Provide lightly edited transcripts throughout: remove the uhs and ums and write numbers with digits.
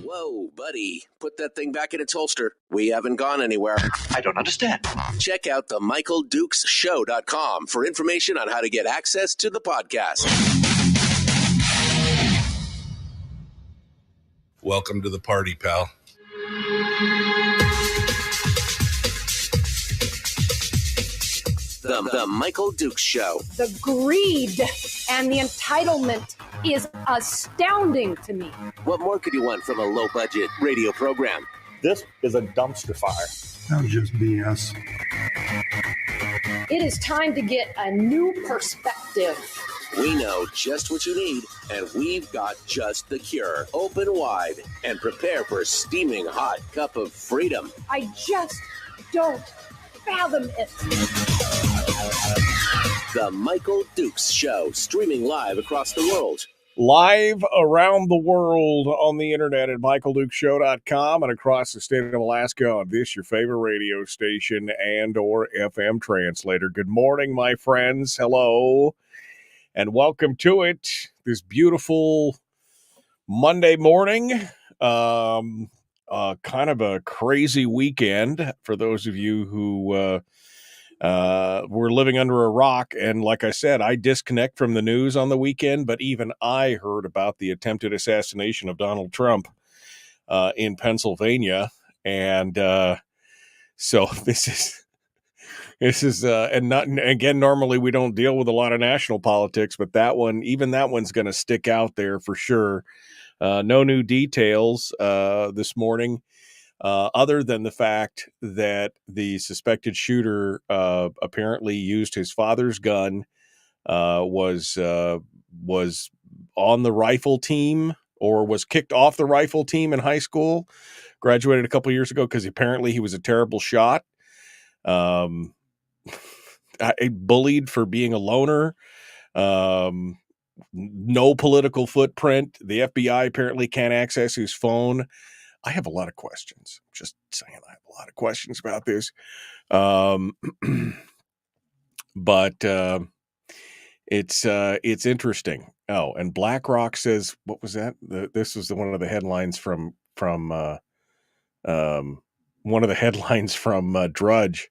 Whoa, buddy. Put that thing back in its holster. We haven't gone anywhere. I don't understand. Check out the MichaelDukesShow.com for information on how to get access to the podcast. Welcome to the party, pal. The Michael Dukes Show. The greed and the entitlement is astounding to me. What more could you want from a low-budget radio program? This is a dumpster fire. That was just BS. It is time to get a new perspective. We know just what you need, and we've got just the cure. Open wide and prepare for a steaming hot cup of freedom. I just don't fathom it. The Michael Dukes Show, streaming live across the world. Live around the world on the internet at MichaelDukesShow.com and across the state of Alaska on this, your favorite radio station and or FM translator. Good morning, my friends. Hello, and welcome to it. This beautiful Monday morning. Kind of a crazy weekend for those of you who we're living under a rock. And like I said, I disconnect from the news on the weekend, but even I heard about the attempted assassination of Donald Trump in Pennsylvania. And so this is and not, again, normally we don't deal with a lot of national politics, but that one's going to stick out there for sure. No new details this morning. Other than the fact that the suspected shooter apparently used his father's gun, was on the rifle team or was kicked off the rifle team in high school, graduated a couple years ago because apparently he was a terrible shot, bullied for being a loner, no political footprint. The FBI apparently can't access his phone. I have a lot of questions. Just saying, I have a lot of questions about this. But it's interesting. Oh, and BlackRock says, what was that? This was one of the headlines from Drudge.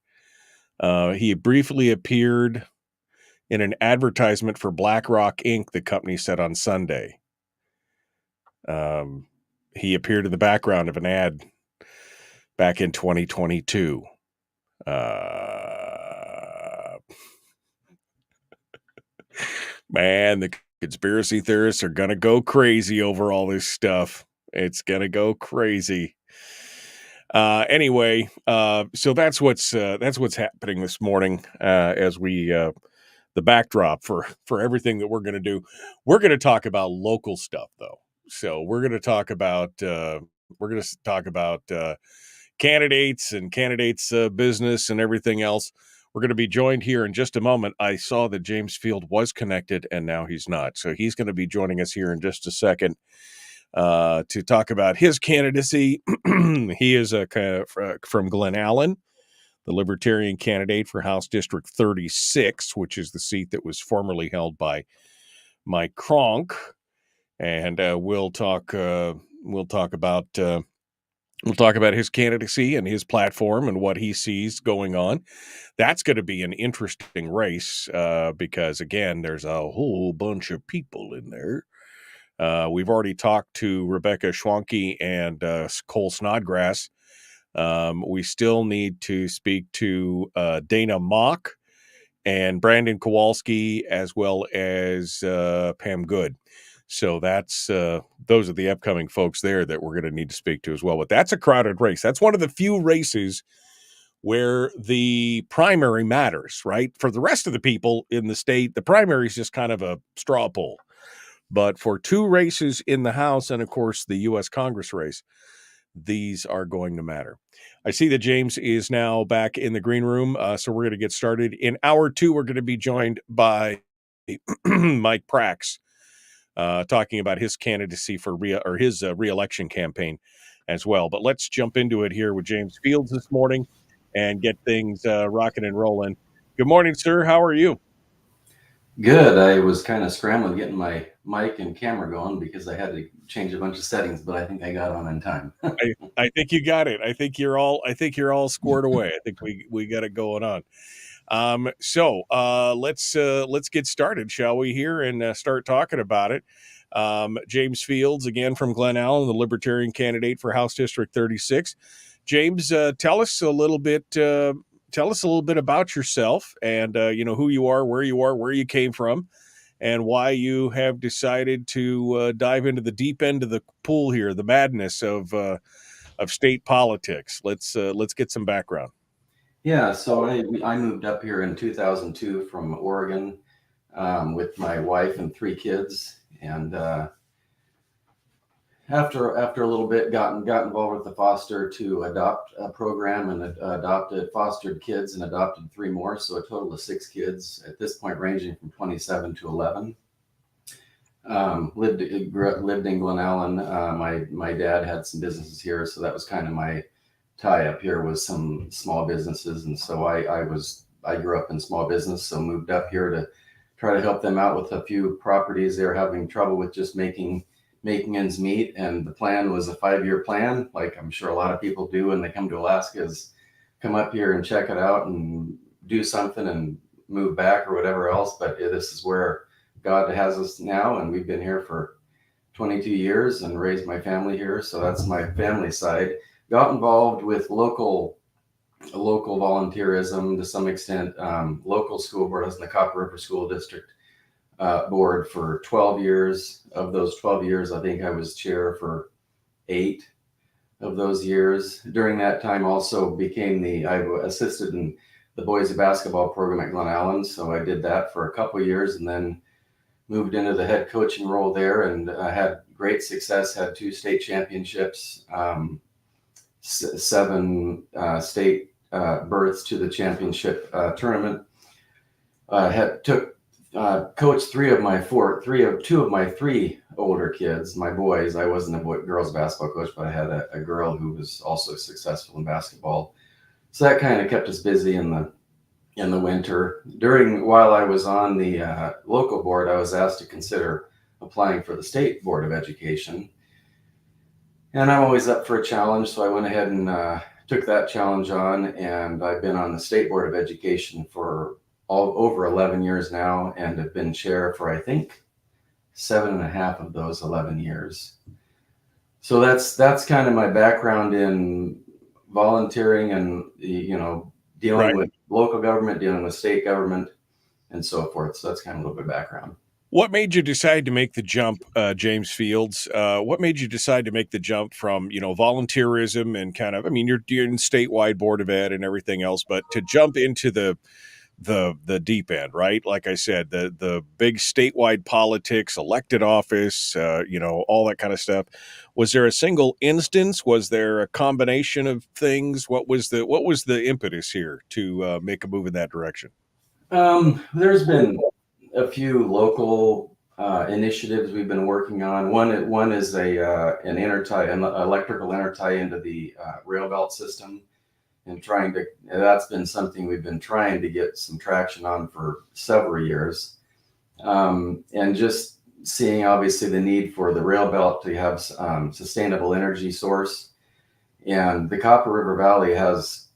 He briefly appeared in an advertisement for BlackRock Inc., the company said on Sunday. He appeared in the background of an ad back in 2022. Man, the conspiracy theorists are going to go crazy over all this stuff. It's going to go crazy. Anyway, so that's what's happening this morning as we the backdrop for everything that we're going to do. We're going to talk about local stuff, though. So we're going to talk about candidates and candidates' business and everything else. We're going to be joined here in just a moment. I saw that James Field was connected, and now he's not. So he's going to be joining us here in just a second to talk about his candidacy. He is from Glennallen, the Libertarian candidate for House District 36, which is the seat that was formerly held by Mike Cronk. And we'll talk about his candidacy and his platform and what he sees going on. That's going to be an interesting race because, again, there's a whole bunch of people in there. We've already talked to Rebecca Schwanke and Cole Snodgrass. We still need to speak to Dana Mock and Brandon Kowalski, as well as Pam Good. So that's those are the upcoming folks there that we're going to need to speak to as well. But that's a crowded race. That's one of the few races where the primary matters, right? For the rest of the people in the state, the primary is just kind of a straw poll. But for two races in the House and, of course, the U.S. Congress race, these are going to matter. I see that James is now back in the green room, so we're going to get started. In hour two, we're going to be joined by Mike Prax, talking about his candidacy for his re-election campaign as well. But let's jump into it here with James Fields this morning and get things rocking and rolling. Good morning, sir. How are you? Good. I was kind of scrambling getting my mic and camera going because I had to change a bunch of settings, but I think I got on in time. I think you got it. I think you're all squared away. I think we got it going on. Let's get started, shall we, here and start talking about it. James Fields, again from Glennallen, the Libertarian candidate for House District 36. James, tell us a little bit. Tell us a little bit about yourself and who you are, where you came from, and why you have decided to dive into the deep end of the pool here, the madness of state politics. Let's get some background. Yeah, so I moved up here in 2002 from Oregon with my wife and 3 kids, and after a little bit, got involved with the foster to adopt program and fostered kids and adopted 3 more, so a total of 6 kids at this point, ranging from 27 to 11. Lived in Glennallen. My dad had some businesses here, so that was kind of my tie up here, was some small businesses, and so I grew up in small business, so moved up here to try to help them out with a few properties. They were having trouble with just making ends meet, and the plan was a 5-year plan, like I'm sure a lot of people do when they come to Alaska, is come up here and check it out and do something and move back or whatever else. But this is where God has us now, and we've been here for 22 years and raised my family here, so that's my family side. Got involved with local volunteerism to some extent. Local school board, I was in the Copper River School District board for 12 years. Of those 12 years, I think I was chair for 8 of those years. During that time, also I assisted in the boys basketball program at Glennallen, so I did that for a couple of years, and then moved into the head coaching role there, and had great success. Had 2 state championships, 7 state berths to the championship tournament. Coached 2 of my 3 older kids, my boys. I wasn't a girls basketball coach, but I had a girl who was also successful in basketball. So that kind of kept us busy in the winter. While I was on the local board, I was asked to consider applying for the state board of education. And I'm always up for a challenge, so I went ahead and took that challenge on, and I've been on the State Board of Education for over 11 years now, and have been chair for, I think, 7.5 of those 11 years. So that's kind of my background in volunteering and, dealing with local government, dealing with state government, and so forth. So that's kind of a little bit of background. What made you decide to make the jump, James Fields? What made you decide to make the jump from, volunteerism and kind of, you're in statewide board of ed and everything else, but to jump into the deep end, right? Like I said, the big statewide politics, elected office, all that kind of stuff. Was there a single instance? Was there a combination of things? What was the impetus here to make a move in that direction? There's been a few local initiatives we've been working on. One is an electrical intertie into the rail belt system, and that's been something we've been trying to get some traction on for several years. And just seeing obviously the need for the rail belt to have sustainable energy source. And the Copper River Valley has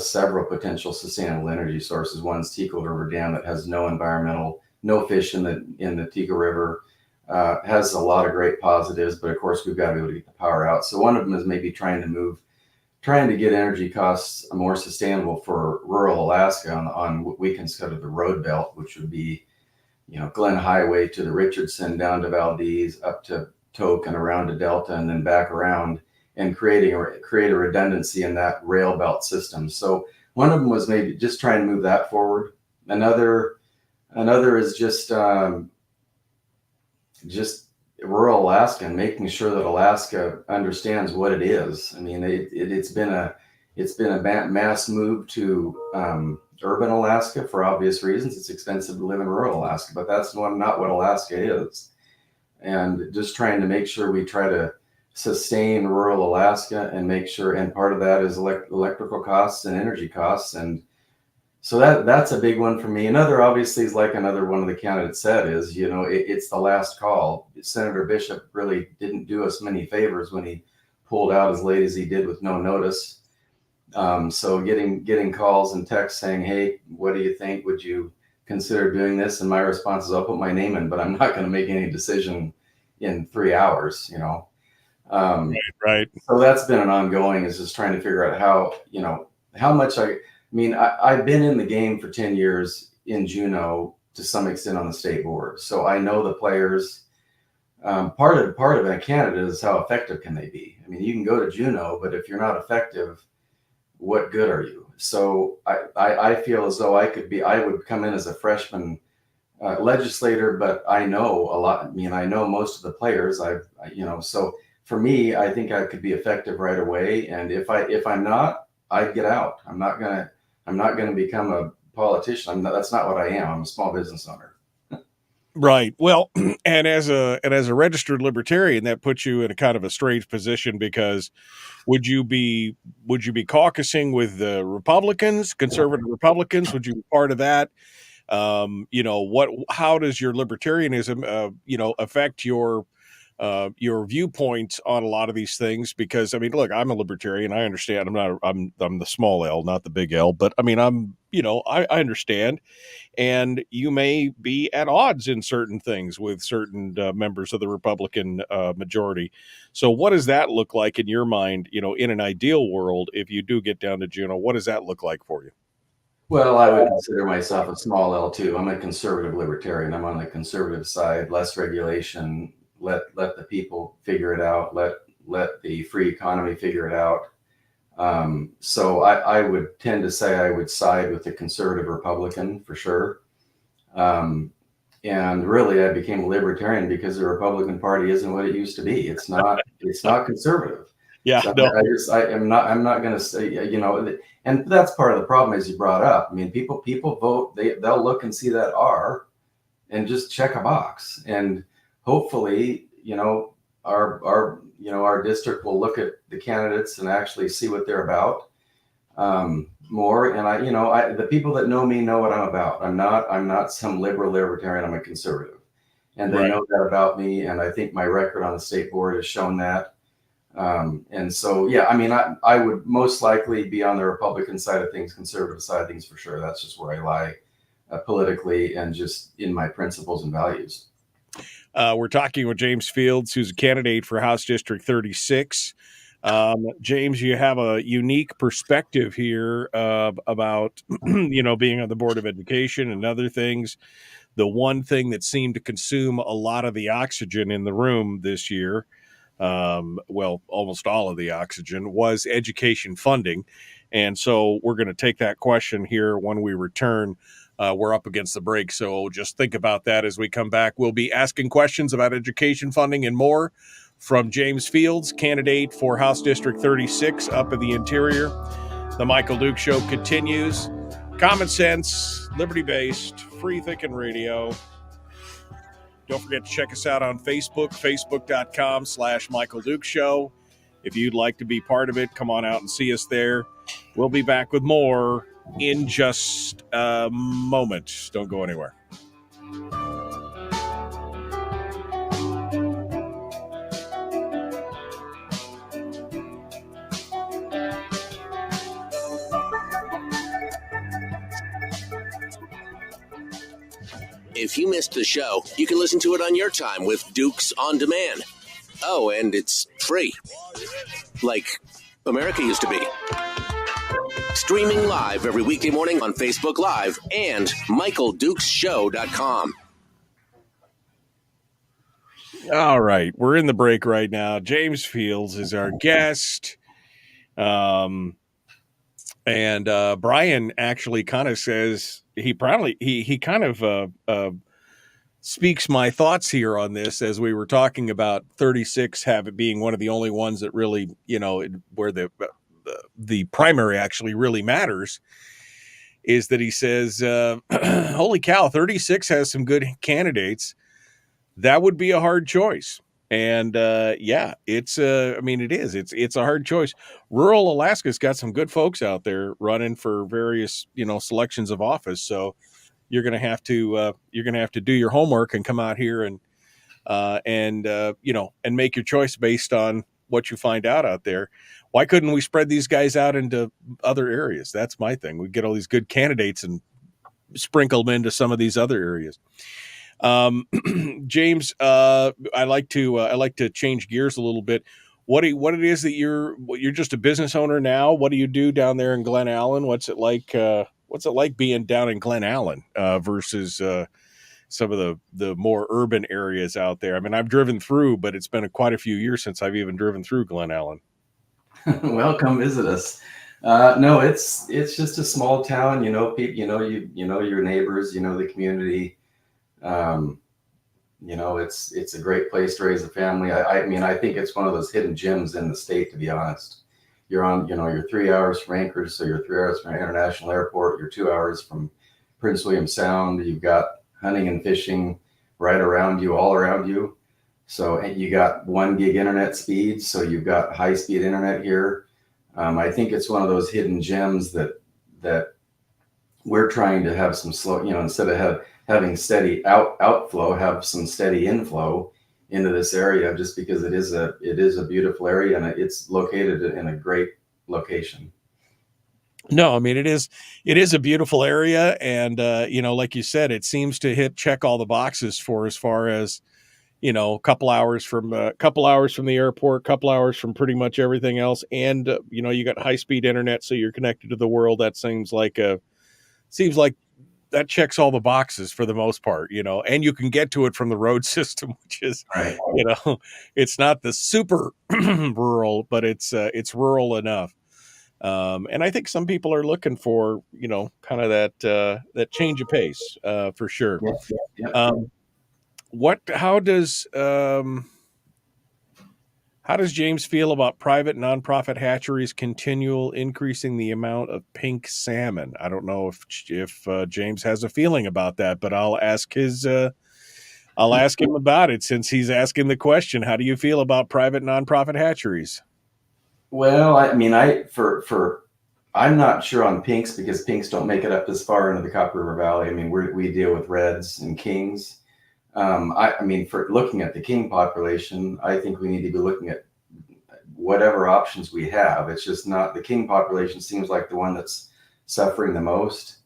several potential sustainable energy sources. One's Teakle River Dam that has no fish in the Teakle River, has a lot of great positives, but of course we've got to be able to get the power out. So one of them is maybe trying to get energy costs more sustainable for rural Alaska on what we consider the road belt, which would be, Glen Highway to the Richardson, down to Valdez, up to Tok and around to Delta, and then back around, and create a redundancy in that rail belt system. So one of them was maybe just trying to move that forward. Another is just rural Alaska and making sure that Alaska understands what it is. It's been a mass move to urban Alaska for obvious reasons. It's expensive to live in rural Alaska, but that's not what Alaska is. And just trying to make sure we try to sustain rural Alaska and make sure, and part of that is electrical costs and energy costs, and So that's a big one for me. Another, obviously, is like another one of the candidates said, is, it's the last call. Senator Bishop really didn't do us many favors when he pulled out as late as he did with no notice. So getting calls and texts saying, hey, what do you think? Would you consider doing this? And my response is, I'll put my name in, but I'm not going to make any decision in 3 hours, Right. So that's been an ongoing, is just trying to figure out how much I've been in the game for 10 years in Juneau to some extent on the state board. So I know the players. Part of a candidate is how effective can they be? I mean, you can go to Juneau, but if you're not effective, what good are you? So I feel as though I would come in as a freshman legislator, but I know a lot. I know most of the players. So for me, I think I could be effective right away. And if I'm not, I'd get out. I'm not gonna become a politician. That's not what I am. I'm a small business owner. Right. Well, and as a registered libertarian, that puts you in a kind of a strange position, because would you be caucusing with the Republicans, conservative Republicans? Would you be part of that? How does your libertarianism, affect your viewpoints on a lot of these things? Because look, I'm a libertarian. I understand. I'm the small L, not the big L, but I understand. And you may be at odds in certain things with certain members of the Republican majority. So what does that look like in your mind, in an ideal world, if you do get down to Juneau? What does that look like for you? Well, I would consider myself a small L too. I'm a conservative libertarian. I'm on the conservative side, less regulation, let the people figure it out, let the free economy figure it out. So I would tend to say I would side with the conservative Republican for sure. And really, I became a libertarian because the Republican Party isn't what it used to be. It's not conservative. Yeah, So no. I'm not going to say, and that's part of the problem, as you brought up. People vote, they'll look and see that R and just check a box. And hopefully, our district will look at the candidates and actually see what they're about more. And the people that know me know what I'm about. I'm not some liberal libertarian. I'm a conservative, and they know that about me. And I think my record on the state board has shown that. And so, yeah, I would most likely be on the Republican side of things, conservative side of things for sure. That's just where I lie politically and just in my principles and values. We're talking with James Fields, who's a candidate for House District 36. James, you have a unique perspective here about, being on the Board of Education and other things. The one thing that seemed to consume a lot of the oxygen in the room this year, almost all of the oxygen, was education funding. And so we're going to take that question here when we return. We're up against the break, so just think about that as we come back. We'll be asking questions about education funding and more from James Fields, candidate for House District 36 up in the interior. The Michael Duke Show continues. Common sense, liberty-based, free-thinking radio. Don't forget to check us out on Facebook, facebook.com/Michael Duke Show. If you'd like to be part of it, come on out and see us there. We'll be back with more in just a moment. Don't go anywhere. If you missed the show, you can listen to it on your time with Dukes On Demand. Oh, and it's free. Like America used to be. Streaming live every weekday morning on Facebook Live and MichaelDukesShow.com. All right, we're in the break right now. James Fields is our guest. And Brian actually kind of says he kind of speaks my thoughts here on this, as we were talking about 36 being one of the only ones that really, where the primary actually really matters, is that he says, holy cow, 36 has some good candidates. That would be a hard choice. And yeah, it's it is. It's a hard choice. Rural Alaska's got some good folks out there running for various, selections of office. So you're gonna have to do your homework and come out here and make your choice based on what you find out there. Why couldn't we spread these guys out into other areas? That's my thing. We get all these good candidates and sprinkle them into some of these other areas. James, I like to change gears a little bit. What it is that you're just a business owner now? What do you do down there in Glennallen? What's it like? What's it like being down in Glennallen versus some of the more urban areas out there? I mean, I've driven through, but it's been quite a few years since I've even driven through Glennallen. Well, come visit us. No, it's just a small town. People, you know your neighbors, the community. It's a great place to raise a family. I think it's one of those hidden gems in the state, to be honest. You're on, you're 3 hours from Anchorage, so you're 3 hours from International Airport. You're 2 hours from Prince William Sound. You've got hunting and fishing right around you, all around you. So you got 1 gig internet speed. So you've got high speed internet here. I think it's one of those hidden gems that we're trying to have some slow, instead of having steady outflow, have some steady inflow into this area, just because it is a beautiful area and it's located in a great location. No, I mean, it is a beautiful area. And, like you said, it seems to check all the boxes for as far as, a couple hours from the airport, couple hours from pretty much everything else. And, you got high speed internet. So you're connected to the world. That seems like that checks all the boxes for the most part, and you can get to it from the road system, which is, right. It's not the super rural, but it's rural enough. And I think some people are looking for, kind of that change of pace, for sure. Yeah. How does James feel about private nonprofit hatcheries continual increasing the amount of pink salmon? I don't know if James has a feeling about that, but I'll ask him about it since he's asking the question. How do you feel about private nonprofit hatcheries? Well, I'm not sure on pinks, because pinks don't make it up as far into the Copper River Valley. I mean, we deal with reds and kings. For looking at the king population, I think we need to be looking at whatever options we have. It's just not, the king population seems like the one that's suffering the most.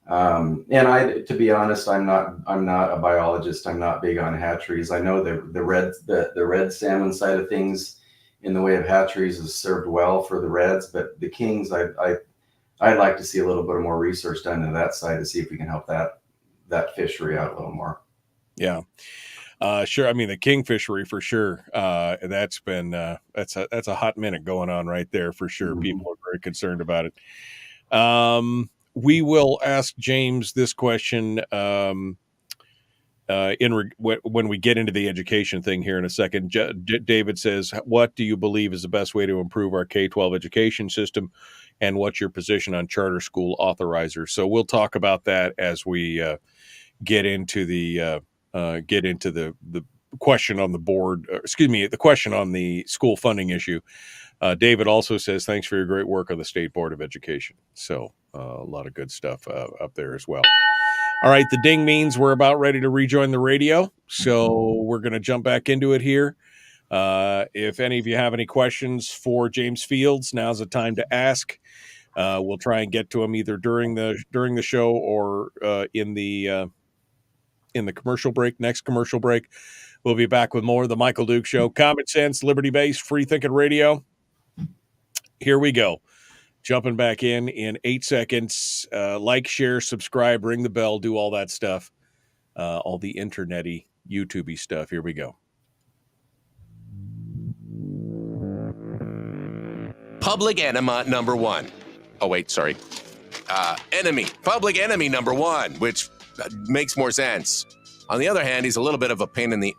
And to be honest, I'm not a biologist. I'm not big on hatcheries. I know the red salmon side of things in the way of hatcheries is served well for the reds, but the kings, I'd like to see a little bit more research done into that side to see if we can help that fishery out a little more. Yeah, sure. I mean, the king fishery for sure. That's been that's a hot minute going on right there for sure. Mm-hmm. People are very concerned about it. We will ask James this question when we get into the education thing here in a second. David says, "What do you believe is the best way to improve our K-12 education system, and what's your position on charter school authorizers?" So we'll talk about that as we get into the question on the board. The question on the school funding issue. David also says, "Thanks for your great work on the State Board of Education." So a lot of good stuff up there as well. All right, the ding means we're about ready to rejoin the radio, so we're going to jump back into it here. If any of you have any questions for James Fields, now's the time to ask. We'll try and get to him either during the show or in the commercial break. Next commercial break, we'll be back with more of the Michael Duke Show. Common sense, liberty-based, free-thinking radio. Here we go. Jumping back in 8 seconds. Like, share, subscribe, ring the bell, do all that stuff. All the internet-y, YouTube-y stuff. Here we go. Public enema number one. Oh, wait, sorry. Enemy. Public enemy number one, which makes more sense. On the other hand, he's a little bit of a pain in the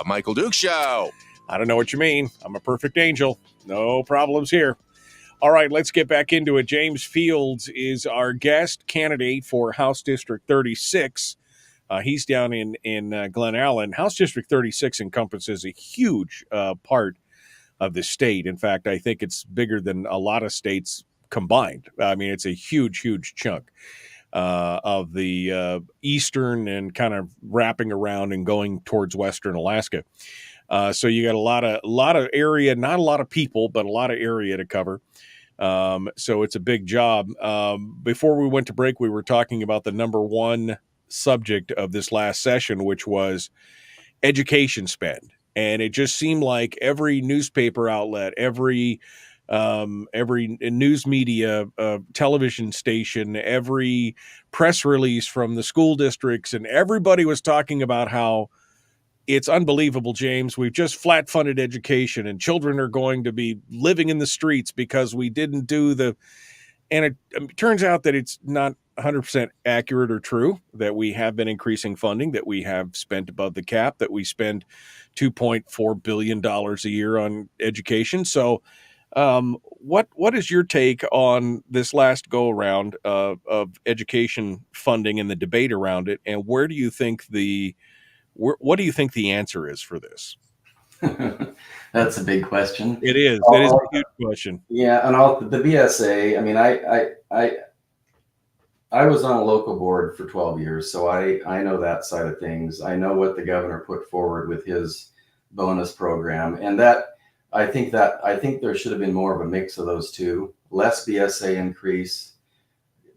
Michael Duke Show. I don't know what you mean. I'm a perfect angel. No problems here. All right, let's get back into it. James Fields is our guest candidate for House District 36. He's down in Glennallen. House District 36 encompasses a huge part of the state. In fact, I think it's bigger than a lot of states combined. I mean, it's a huge, huge chunk of the eastern and kind of wrapping around and going towards western Alaska. So you got a lot of area, not a lot of people, but a lot of area to cover. So it's a big job. Before we went to break, we were talking about the number one subject of this last session, which was education spend. And it just seemed like every newspaper outlet, every news media, television station, every press release from the school districts, and everybody was talking about how it's unbelievable, James. We've just flat funded education and children are going to be living in the streets because we didn't do the, and it turns out that it's not 100% accurate or true, that we have been increasing funding, that we have spent above the cap, that we spend $2.4 billion a year on education. So what is your take on this last go around of education funding and the debate around it? And what do you think the answer is for this? That's a big question. It is. It is a huge question. Yeah, and the BSA. I mean, I was on a local board for 12 years, so I know that side of things. I know what the governor put forward with his bonus program, and I think there should have been more of a mix of those two. Less BSA increase,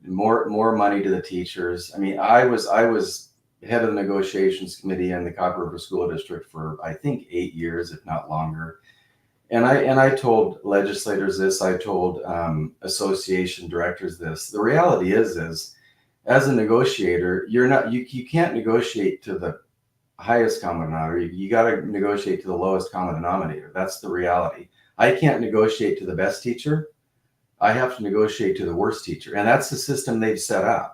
more money to the teachers. I mean, I was head of the negotiations committee in the Copper River School District for I think 8 years, if not longer. And I told legislators this, I told association directors this. The reality is as a negotiator, you can't negotiate to the highest common denominator. You got to negotiate to the lowest common denominator. That's the reality. I can't negotiate to the best teacher. I have to negotiate to the worst teacher. And that's the system they've set up.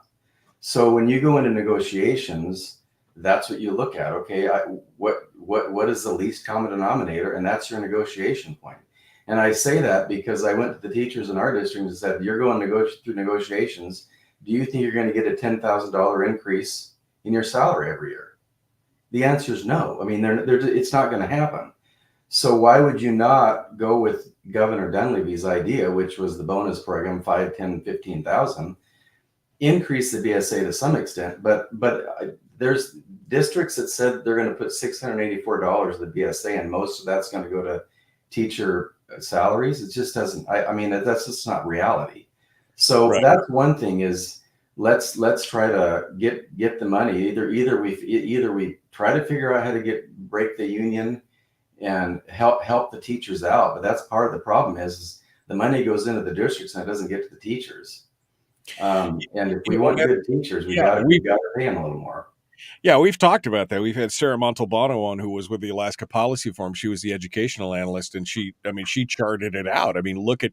So when you go into negotiations, that's what you look at. Okay, what is the least common denominator? And that's your negotiation point. And I say that because I went to the teachers in our district and said, you're going through negotiations. Do you think you're going to get a $10,000 increase in your salary every year? The answer is no. I mean, it's not going to happen. So why would you not go with Governor Dunleavy's idea, which was the bonus program, 5, 10, 15,000, increase the BSA to some extent, but there's districts that said they're going to put $684 of the BSA, and most of that's going to go to teacher salaries. It just doesn't. I mean, that's just not reality. So right. That's one thing is let's try to get the money. Either we try to figure out how to break the union and help the teachers out, but that's part of the problem is the money goes into the districts and it doesn't get to the teachers. And if we want good teachers, we got to pay them a little more. Yeah, we've talked about that. We've had Sarah Montalbano on, who was with the Alaska Policy Forum. She was the educational analyst, and she charted it out. I mean, look at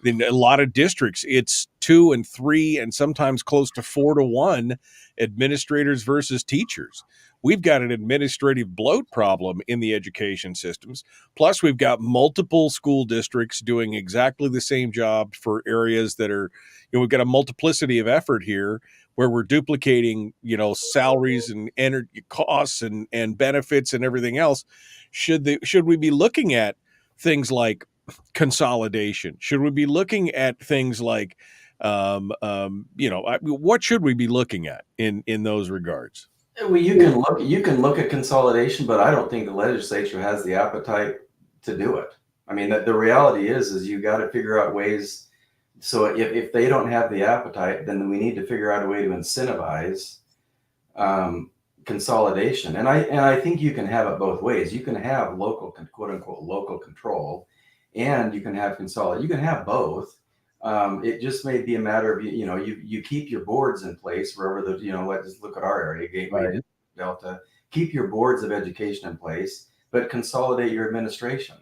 in a lot of districts, it's 2 and 3 and sometimes close to 4 to 1 administrators versus teachers. We've got an administrative bloat problem in the education systems. Plus, we've got multiple school districts doing exactly the same job for areas that are, we've got a multiplicity of effort here where we're duplicating, salaries and energy costs and benefits and everything else. Should we be looking at things like consolidation? Should we be looking at things like, what should we be looking at in those regards? Well, you can look at consolidation, but I don't think the legislature has the appetite to do it. I mean, the reality is you got to figure out ways. So if they don't have the appetite, then we need to figure out a way to incentivize consolidation. And I think you can have it both ways. You can have local, quote unquote, local control, and you can have consolidation. You can have both. It just may be a matter of, you keep your boards in place wherever let's look at our area, Gateway, right. Delta, keep your boards of education in place, but consolidate your administration.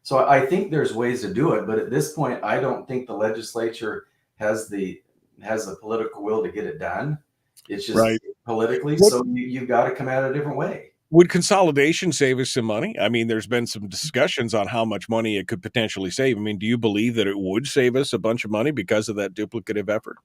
So I think there's ways to do it, but at this point, I don't think the legislature has the political will to get it done. It's just right. Politically, so you've got to come at it a different way. Would consolidation save us some money? I mean, there's been some discussions on how much money it could potentially save. I mean, do you believe that it would save us a bunch of money because of that duplicative effort?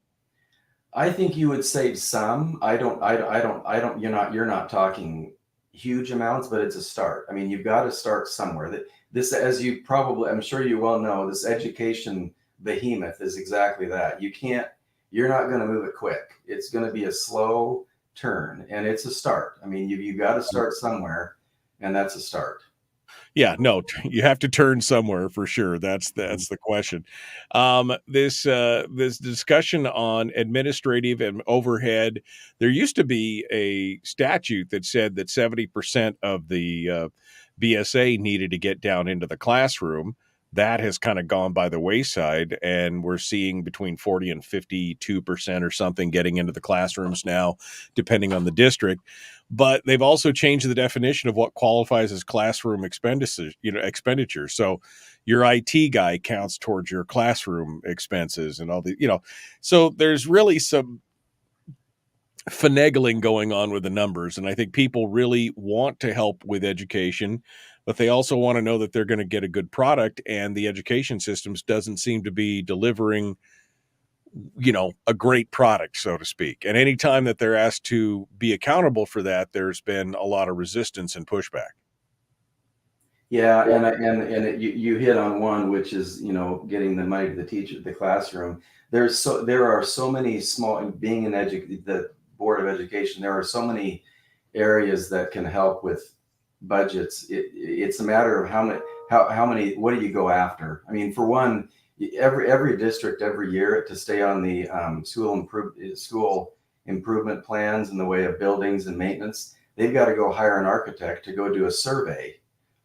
I think you would save some. You're not talking huge amounts, but it's a start. I mean, you've got to start somewhere. This, as you probably, I'm sure you well know, this education behemoth is exactly that. You're not going to move it quick. It's going to be a slow turn, and it's a start. I mean, you've got to start somewhere, and that's a start. Yeah, no, you have to turn somewhere for sure. That's the question. This discussion on administrative and overhead. There used to be a statute that said that 70% of the BSA needed to get down into the classroom. That has kind of gone by the wayside, and we're seeing between 40 and 52% or something getting into the classrooms now, depending on the district. But they've also changed the definition of what qualifies as classroom expenditure. So your IT guy counts towards your classroom expenses and all the, so there's really some finagling going on with the numbers. And I think people really want to help with education, but they also want to know that they're going to get a good product, and the education systems doesn't seem to be delivering a great product, so to speak. And anytime that they're asked to be accountable for that, there's been a lot of resistance and pushback. Yeah, you hit on one, which is getting the money to the teacher, the classroom. There are so many small, being in the Board of Education, there are so many areas that can help with budgets. It's a matter of how many. What do you go after? I mean, for one, every district every year to stay on the school improvement plans in the way of buildings and maintenance, they've got to go hire an architect to go do a survey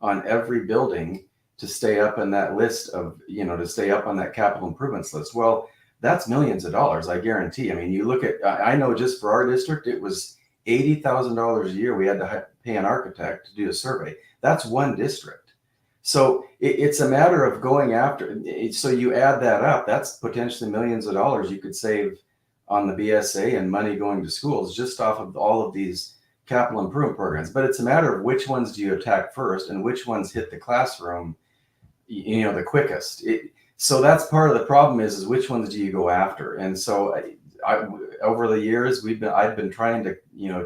on every building to stay up in that list of, to stay up on that capital improvements list. Well, that's millions of dollars, I guarantee. I mean, you look at, I know just for our district, it was $80,000 a year we had to pay an architect to do a survey. That's one district. So it's a matter of going after. So you add that up, that's potentially millions of dollars you could save on the BSA and money going to schools just off of all of these capital improvement programs. But it's a matter of which ones do you attack first and which ones hit the classroom, the quickest. So that's part of the problem is which ones do you go after? And so over the years, I've been trying to,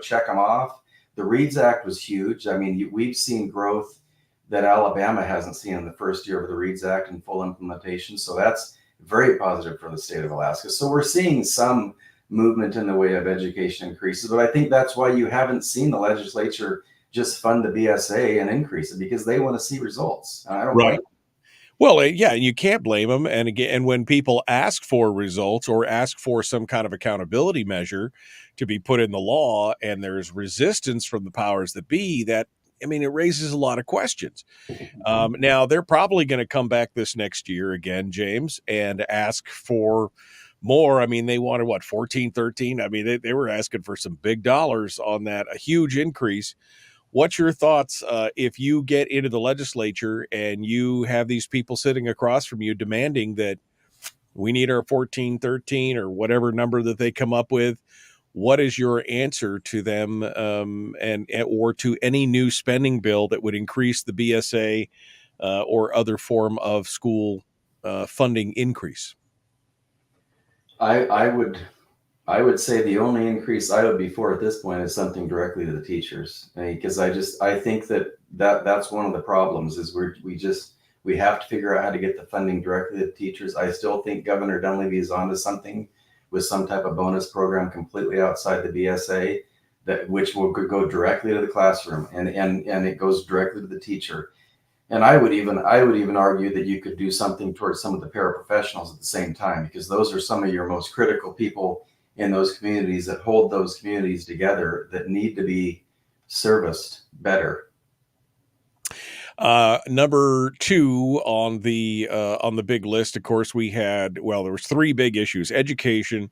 check them off. The READS Act was huge. I mean, we've seen growth that Alabama hasn't seen in the first year of the READS Act and full implementation. So that's very positive for the state of Alaska. So we're seeing some movement in the way of education increases, but I think that's why you haven't seen the legislature just fund the BSA and increase it, because they want to see results. I don't blame them. Well, yeah, you can't blame them. And again, when people ask for results or ask for some kind of accountability measure to be put in the law, and there's resistance from the powers that be, it raises a lot of questions. Now, they're probably going to come back this next year again, James, and ask for more. I mean, they wanted 14, 13. I mean, they were asking for some big dollars on that, a huge increase. What's your thoughts if you get into the legislature and you have these people sitting across from you demanding that we need our 14, 13 or whatever number that they come up with? What is your answer to them or to any new spending bill that would increase the BSA or other form of school funding increase? I would say the only increase I would be for at this point is something directly to the teachers, because I think that's one of the problems is we have to figure out how to get the funding directly to the teachers. I still think Governor Dunleavy is onto something with some type of bonus program completely outside the BSA which will go directly to the classroom and it goes directly to the teacher. And I would even argue that you could do something towards some of the paraprofessionals at the same time, because those are some of your most critical people in those communities that hold those communities together that need to be serviced better. Number two on the big list, of course, there was three big issues: education,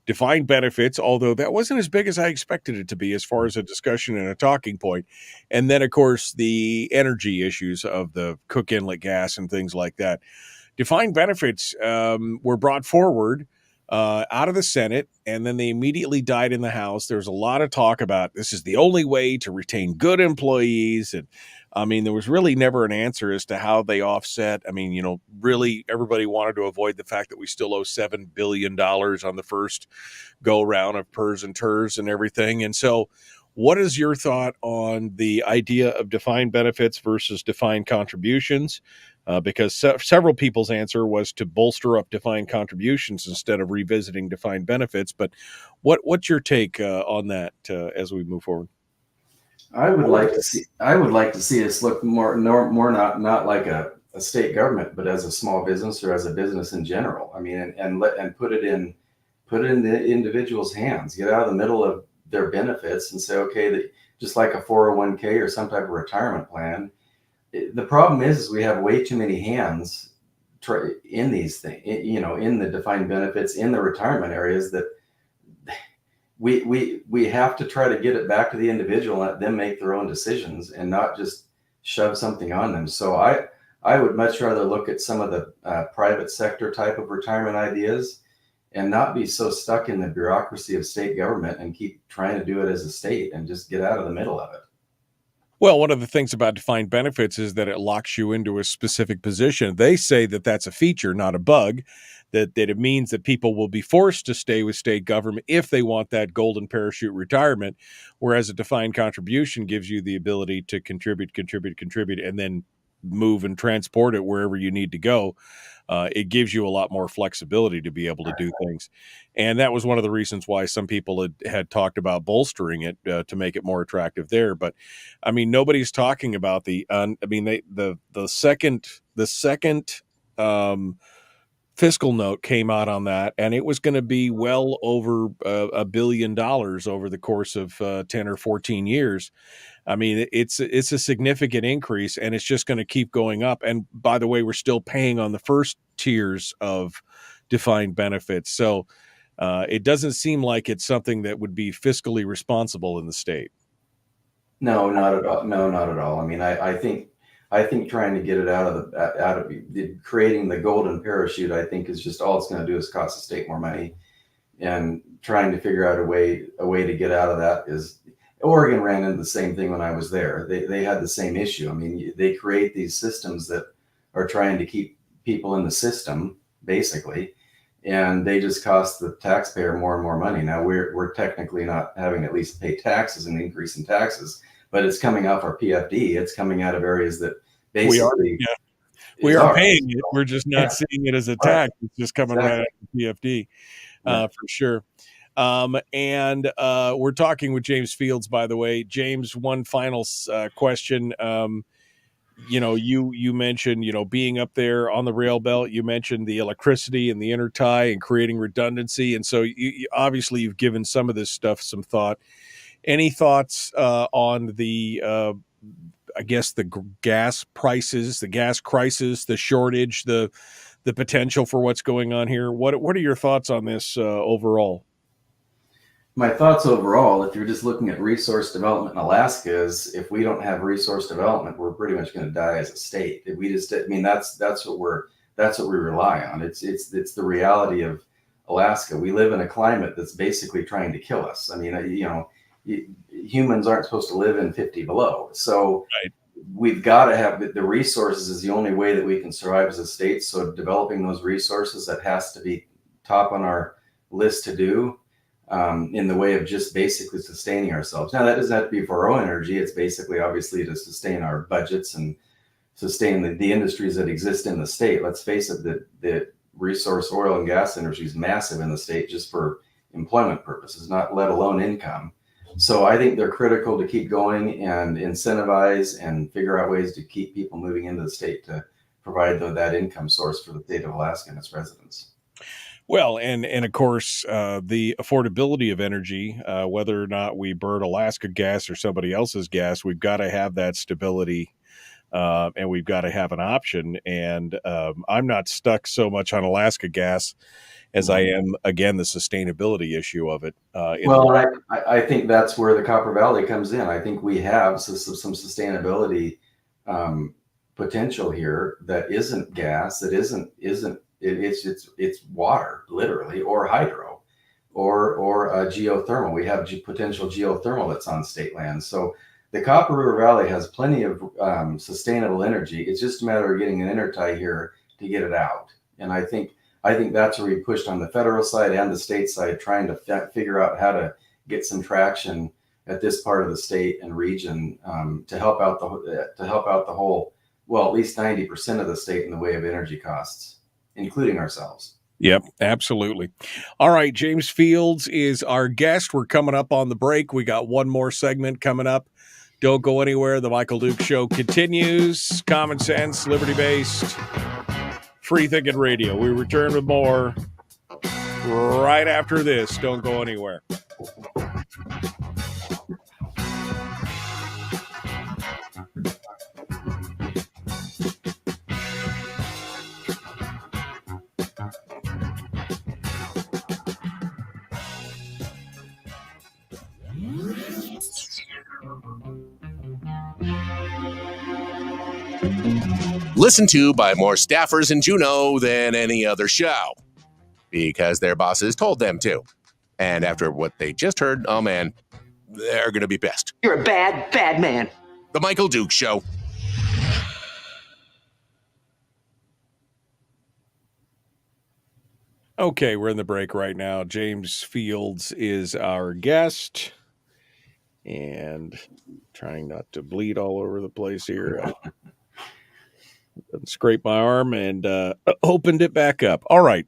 defined benefits, although that wasn't as big as I expected it to be as far as a discussion and a talking point. And then, of course, the energy issues of the Cook Inlet gas and things like that. Defined benefits were brought forward out of the Senate, and then they immediately died in the House. There's a lot of talk about this is the only way to retain good employees, and I mean, there was really never an answer as to how they offset. I mean, really everybody wanted to avoid the fact that we still owe $7 billion on the first go round of PERS and TERS and everything. And so what is your thought on the idea of defined benefits versus defined contributions? Because several people's answer was to bolster up defined contributions instead of revisiting defined benefits. But what's your take on that as we move forward? I would like to see us look more not like a state government, but as a small business or as a business in general. I mean, and put it in the individual's hands. Get out of the middle of their benefits and say, okay, that just like a 401k or some type of retirement plan. The problem is we have way too many hands in these things, in the defined benefits, in the retirement areas, that we have to try to get it back to the individual and let them make their own decisions and not just shove something on them. So I would much rather look at some of the private sector type of retirement ideas and not be so stuck in the bureaucracy of state government and keep trying to do it as a state and just get out of the middle of it. Well, one of the things about defined benefits is that it locks you into a specific position. They say that that's a feature, not a bug, that it means that people will be forced to stay with state government if they want that golden parachute retirement, whereas a defined contribution gives you the ability to contribute, and then move and transport it wherever you need to go. It gives you a lot more flexibility to be able to do things. And that was one of the reasons why some people had talked about bolstering it to make it more attractive there. But I mean, nobody's talking about the second fiscal note came out on that, and it was going to be well over $1 billion over the course of 10 or 14 years. I mean, it's a significant increase, and it's just going to keep going up. And by the way, we're still paying on the first tiers of defined benefits. So it doesn't seem like it's something that would be fiscally responsible in the state. No, not at all. No, not at all. I mean, I think trying to get it out of creating the golden parachute, I think is just all it's going to do is cost the state more money. And trying to figure out a way to get out of that is. Oregon ran into the same thing when I was there. They had the same issue. I mean, they create these systems that are trying to keep people in the system, basically, and they just cost the taxpayer more and more money. Now we're technically not having at least pay taxes, an increase in taxes, but it's coming off our PFD. It's coming out of areas that basically we are paying it. We're just not seeing it as a tax. It's just coming right out of the PFD for sure. And we're talking with James Fields, by the way. James, one final question. You mentioned, being up there on the rail belt. You mentioned the electricity and the intertie and creating redundancy. And so obviously you've given some of this stuff some thought. Any thoughts on the, the gas prices, the gas crisis, the shortage, the potential for what's going on here? What are your thoughts on this overall? My thoughts overall, if you're just looking at resource development in Alaska, is if we don't have resource development, we're pretty much going to die as a state. If we just, I mean, that's what we rely on. It's the reality of Alaska. We live in a climate that's basically trying to kill us. I mean, humans aren't supposed to live in 50 below. So we've got to have the resources is the only way that we can survive as a state. So developing those resources, that has to be top on our list to do. In the way of just basically sustaining ourselves. Now, that doesn't have to be for our own energy. It's basically, obviously, to sustain our budgets and sustain the industries that exist in the state. Let's face it, the resource oil and gas industry is massive in the state just for employment purposes, not let alone income. So I think they're critical to keep going and incentivize and figure out ways to keep people moving into the state to provide that income source for the state of Alaska and its residents. Well, and of course, the affordability of energy, whether or not we burn Alaska gas or somebody else's gas, we've got to have that stability, and we've got to have an option. And I'm not stuck so much on Alaska gas as I am, again, the sustainability issue of it. I think that's where the Copper Valley comes in. I think we have some sustainability potential here that isn't gas, that isn't. It's water, literally, or hydro, or geothermal. We have potential geothermal that's on state land. So the Copper River Valley has plenty of sustainable energy. It's just a matter of getting an intertie here to get it out. And I think that's where we pushed on the federal side and the state side, trying to figure out how to get some traction at this part of the state and region to help out the whole, well, at least 90% of the state in the way of energy costs, including ourselves. Yep, absolutely. All right, James Fields is our guest. We're coming up on the break. We got one more segment coming up. Don't go anywhere. The Michael Duke Show continues. Common sense, liberty-based, free-thinking radio. We return with more right after this. Don't go anywhere. Listened to by more staffers in Juneau than any other show, because their bosses told them to. And after what they just heard, oh man, they're going to be pissed. You're a bad, bad man. The Michael Duke Show. Okay, we're in the break right now. James Fields is our guest. And trying not to bleed all over the place here. Scraped my arm and opened it back up. All right.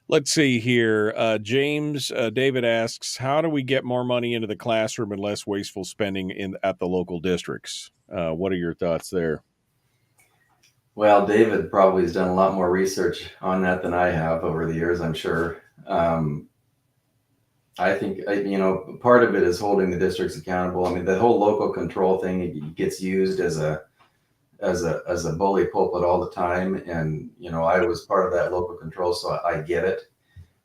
Let's see here. James, David asks, how do we get more money into the classroom and less wasteful spending at the local districts? What are your thoughts there? Well, David probably has done a lot more research on that than I have over the years, I'm sure. I think, part of it is holding the districts accountable. I mean, the whole local control thing gets used as a bully pulpit all the time. And, I was part of that local control, so I get it.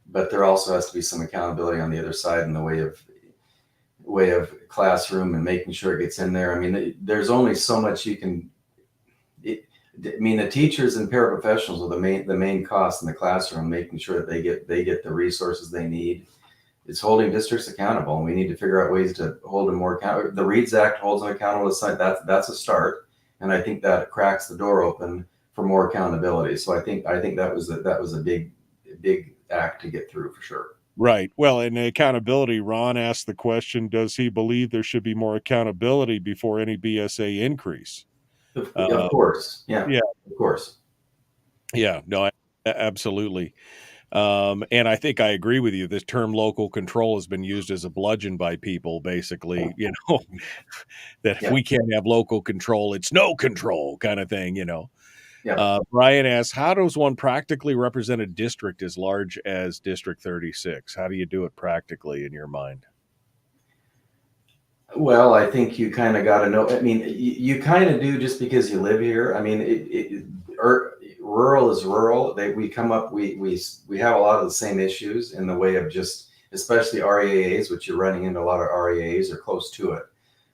But there also has to be some accountability on the other side in the way of classroom and making sure it gets in there. I mean, there's only so much you can. The teachers and paraprofessionals are the main cost in the classroom, making sure that they get the resources they need. It's holding districts accountable, and we need to figure out ways to hold them more accountable. The READS Act holds them accountable. That's a start, and I think that cracks the door open for more accountability. So I think that was a big act to get through for sure. Right. Well, in accountability, Ron asked the question: does he believe there should be more accountability before any BSA increase? Of course, yeah, of course, yeah. No, absolutely. And I think I agree with you. This term local control has been used as a bludgeon by people, basically, that if we can't have local control, it's no control kind of thing, Yeah. Brian asks, how does one practically represent a district as large as District 36? How do you do it practically in your mind? Well, I think you kind of got to know. I mean, you kind of do just because you live here. I mean, rural is rural. We have a lot of the same issues in the way of just, especially REAs, which you're running into a lot of REAs or close to it.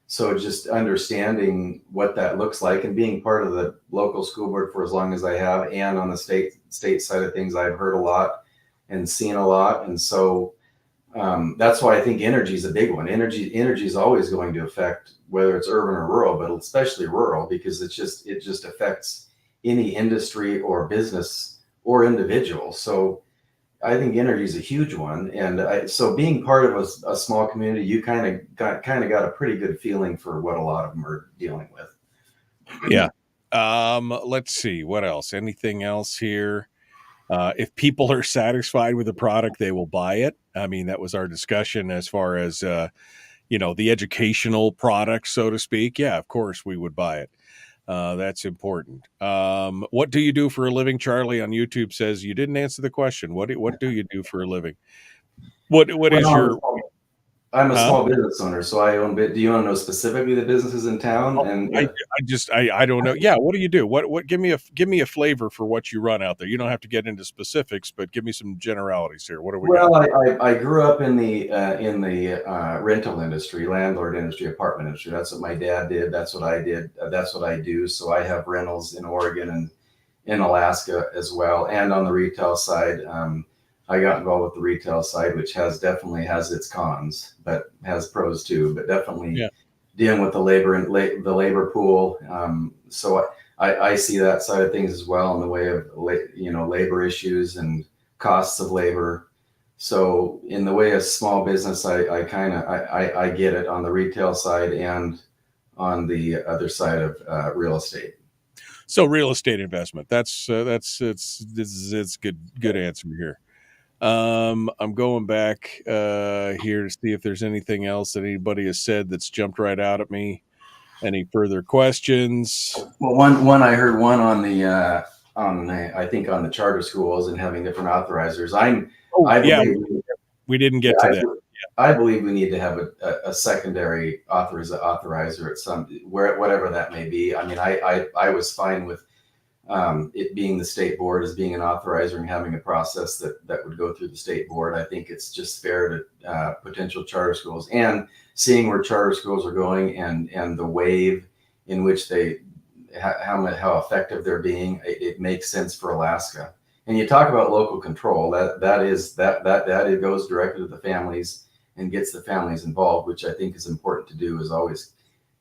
So just understanding what that looks like and being part of the local school board for as long as I have, and on the state side of things, I've heard a lot and seen a lot. And so that's why I think energy is a big one. Energy is always going to affect whether it's urban or rural, but especially rural, because it just affects any industry or business or individual. So I think energy is a huge one. And so being part of a small community, you kind of got a pretty good feeling for what a lot of them are dealing with. Yeah. Let's see what else. Anything else here? If people are satisfied with the product, they will buy it. I mean, that was our discussion as far as, the educational product, so to speak. Yeah, of course we would buy it. That's important. What do you do for a living? Charlie on YouTube says you didn't answer the question. What do you do for a living? What is your? I'm a small business owner, so I own. Do you want to know specifically the businesses in town? And I don't know. Yeah, what do you do? What? Give me a flavor for what you run out there. You don't have to get into specifics, but give me some generalities here. What are we? Well, I grew up in the rental industry, landlord industry, apartment industry. That's what my dad did. That's what I did. That's what I do. So I have rentals in Oregon and in Alaska as well, and on the retail side. I got involved with the retail side, which definitely has its cons, but has pros too. But definitely dealing with the labor and the labor pool. So I see that side of things as well in the way of labor issues and costs of labor. So in the way of small business, I get it on the retail side and on the other side of real estate. So real estate investment. It's good answer here. I'm going back here to see if there's anything else that anybody has said that's jumped right out at me. Any further questions? Well, one I heard one on the I think on the charter schools and having different authorizers. We didn't get to that. I believe we need to have a secondary authorizer at some whatever that may be. I mean, I was fine with it being the state board as being an authorizer and having a process that would go through the state board. I think it's just fair to potential charter schools, and seeing where charter schools are going and the wave in which how effective they're being, it makes sense for Alaska. And you talk about local control, that goes directly to the families and gets the families involved, which I think is important to do, is always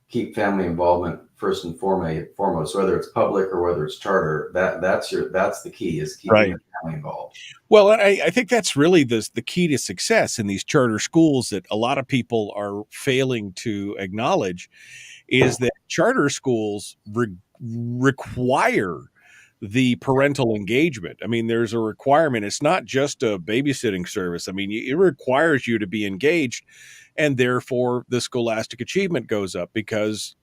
keep family involvement first and foremost, whether it's public or whether it's charter. That's the key, is keeping the family involved. Well, I think that's really the key to success in these charter schools that a lot of people are failing to acknowledge, is that charter schools require the parental engagement. I mean, there's a requirement. It's not just a babysitting service. I mean, it requires you to be engaged, and therefore the scholastic achievement goes up, because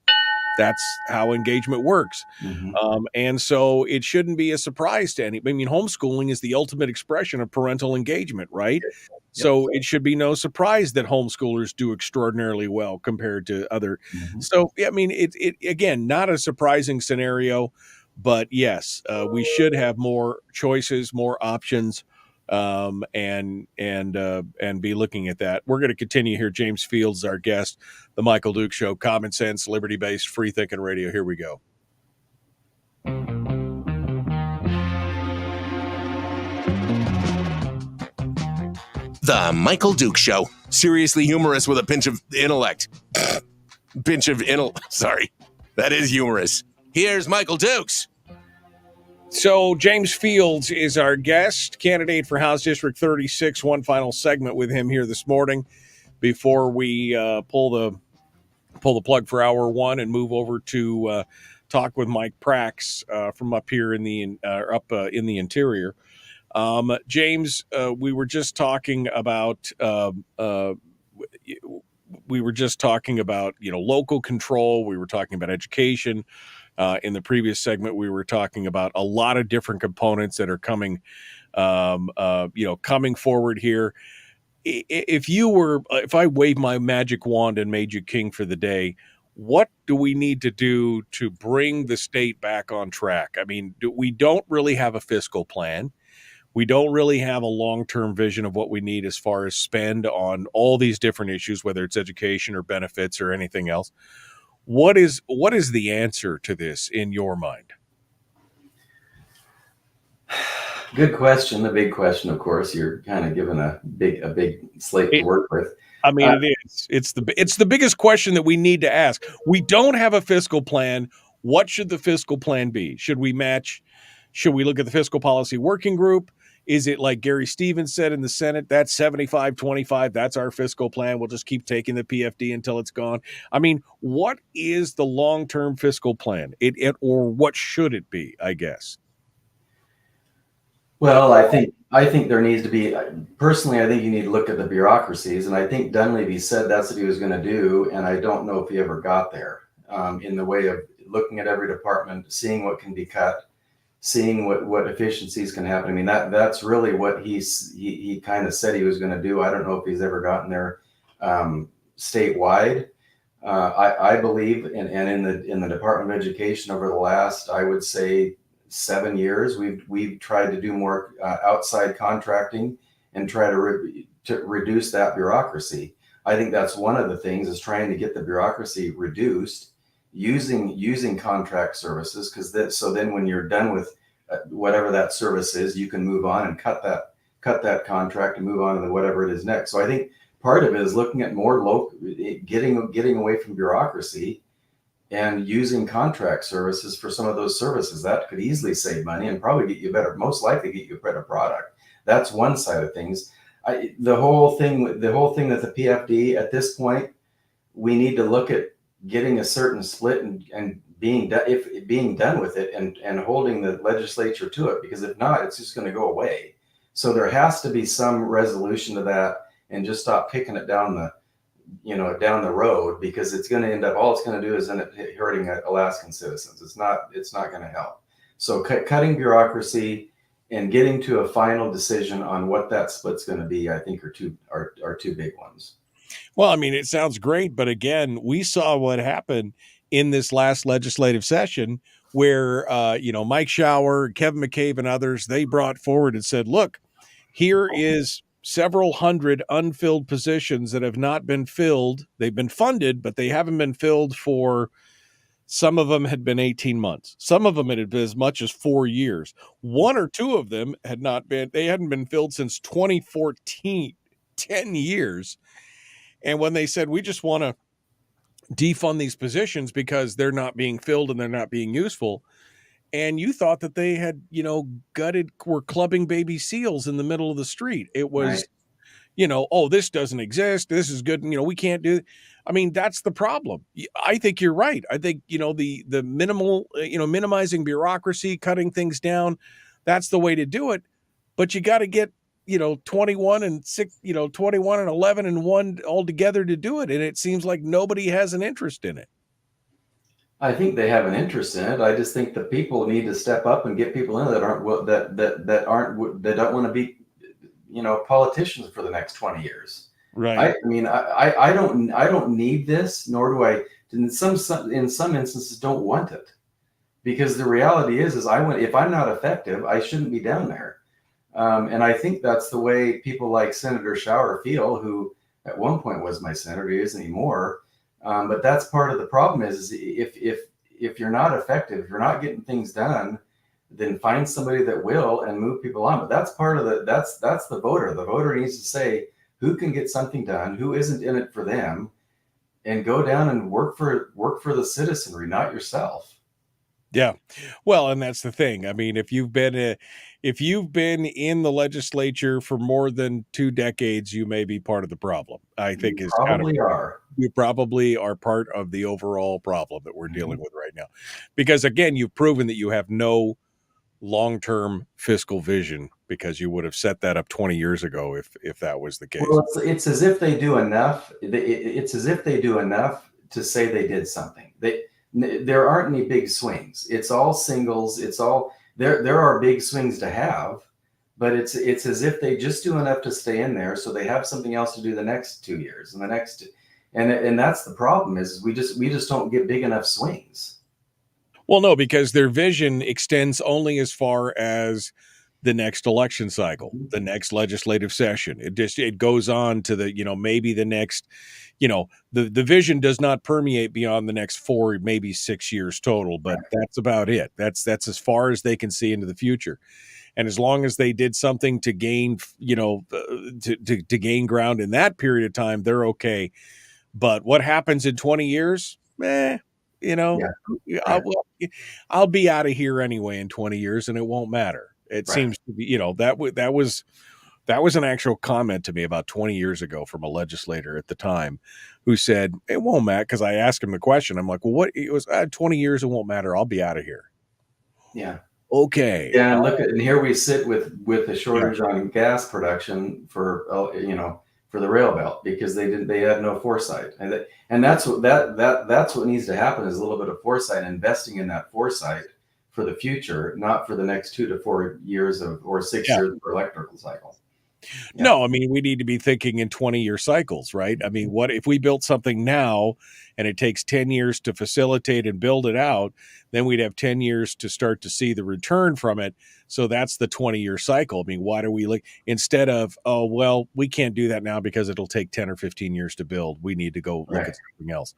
that's how engagement works. Mm-hmm. And so it shouldn't be a surprise to anybody. I mean, homeschooling is the ultimate expression of parental engagement, right? Yep. So it should be no surprise that homeschoolers do extraordinarily well compared to other. Mm-hmm. So, I mean, it again, not a surprising scenario. But yes, we should have more choices, more options, and be looking at that. We're going to continue here. James Fields, our guest, the Michael Duke Show, common sense, liberty-based, free-thinking radio. Here we go. The Michael Duke Show, seriously humorous with a pinch of intellect. Sorry, that is humorous. Here's Michael Dukes. So James Fields is our guest, candidate for House District 36. One final segment with him here this morning before we pull the plug for hour one and move over to talk with Mike Prax from up here in the interior. James, we were just talking about local control. We were talking about education. In the previous segment, we were talking about a lot of different components that are coming forward here. If I waved my magic wand and made you king for the day, what do we need to do to bring the state back on track? I mean, we don't really have a fiscal plan. We don't really have a long-term vision of what we need as far as spend on all these different issues, whether it's education or benefits or anything else. What is the answer to this in your mind? Good question. The big question, of course, you're kind of given a big slate to work with. I mean, it is. It's the biggest question that we need to ask. We don't have a fiscal plan. What should the fiscal plan be? Should we match? Should we look at the fiscal policy working group? Is it like Gary Stevens said in the Senate, that's 75-25, that's our fiscal plan, we'll just keep taking the PFD until it's gone? I mean, what is the long-term fiscal plan? Or what should it be, I guess? Well, I think there needs to be, personally, I think you need to look at the bureaucracies, and I think Dunleavy said that's what he was going to do, and I don't know if he ever got there, in the way of looking at every department, seeing what can be cut, seeing what efficiencies can happen. I mean, that's really what he kind of said he was going to do. I don't know if he's ever gotten there statewide. I believe, and in the Department of Education over the last, I would say, 7 years, we've tried to do more outside contracting and try to reduce that bureaucracy. I think that's one of the things, is trying to get the bureaucracy reduced using contract services, so then when you're done with whatever that service is, you can move on and cut that contract and move on to whatever it is next. So I think part of it is looking at more local, getting away from bureaucracy and using contract services for some of those services. That could easily save money and probably get you better, most likely get you a better product. That's one side of things. The whole thing with the PFD at this point, we need to look at getting a certain split and being done with it and holding the legislature to it, because if not, it's just going to go away. So there has to be some resolution to that, and just stop kicking it down the road, because it's going to end up, all it's going to do is end up hurting Alaskan citizens. It's not going to help. So cutting bureaucracy and getting to a final decision on what that split's going to be, I think are two big ones. Well, I mean, it sounds great, but again, we saw what happened in this last legislative session where, Mike Shower, Kevin McCabe, and others, they brought forward and said, look, here is several hundred unfilled positions that have not been filled. They've been funded, but they haven't been filled for, some of them had been 18 months. Some of them had been as much as 4 years. One or two of them hadn't been filled since 2014, 10 years. And when they said, we just want to defund these positions because they're not being filled and they're not being useful, and you thought that they had, were clubbing baby seals in the middle of the street. It was, right. Oh, this doesn't exist. This is good. We can't do it. I mean, that's the problem. I think you're right. I think, the minimal, minimizing bureaucracy, cutting things down, that's the way to do it. But you got to get, 21 and 6, 21 and 11 and 1 all together to do it. And it seems like nobody has an interest in it. I think they have an interest in it. I just think the people need to step up and get people in that don't want to be, politicians for the next 20 years. Right. I don't need this, nor do I, in some instances, don't want it, because the reality is if I'm not effective, I shouldn't be down there. And I think that's the way people like Senator Shower feel, who at one point was my senator, he isn't anymore. But that's part of the problem is if you're not effective, if you're not getting things done, then find somebody that will and move people on. But that's part of that's the voter. The voter needs to say who can get something done, who isn't in it for them, and go down and work for the citizenry, not yourself. Yeah. Well, and that's the thing. I mean, if you've been in the legislature for more than 2 decades, you may be part of the problem. I think you probably are part of the overall problem that we're dealing with right now. Because again, you've proven that you have no long-term fiscal vision, because you would have set that up 20 years ago if that was the case. Well, it's as if they do enough. It's as if they do enough to say they did something. There aren't any big swings. It's all singles. It's all there are big swings to have, but it's as if they just do enough to stay in there, so they have something else to do the next 2 years and the next, and that's the problem is we just don't get big enough swings. Well, no, because their vision extends only as far as the next election cycle, the next legislative session. It goes on to the, maybe the next, the vision does not permeate beyond the next 4, maybe 6 years total, but that's about it. That's as far as they can see into the future. And as long as they did something to gain, to gain ground in that period of time, they're okay. But what happens in 20 years? I'll be out of here anyway in 20 years and it won't matter. It seems to be, that was an actual comment to me about 20 years ago from a legislator at the time who said, it won't matter. Because I asked him the question. I'm like, well, what? It was 20 years. It won't matter. I'll be out of here. Yeah. Okay. Yeah. And here we sit with a shortage on gas production for the rail belt, because they had no foresight. And that's what needs to happen, is a little bit of foresight, investing in that foresight for the future, not for the next 2 to 4 years or 6 years of electrical cycle. Yeah. No, I mean, we need to be thinking in 20-year cycles, right? I mean, what if we built something now and it takes 10 years to facilitate and build it out, then we'd have 10 years to start to see the return from it. So that's the 20-year cycle. I mean, why do we instead of, oh, well, we can't do that now because it'll take 10 or 15 years to build. We need to go look at something else.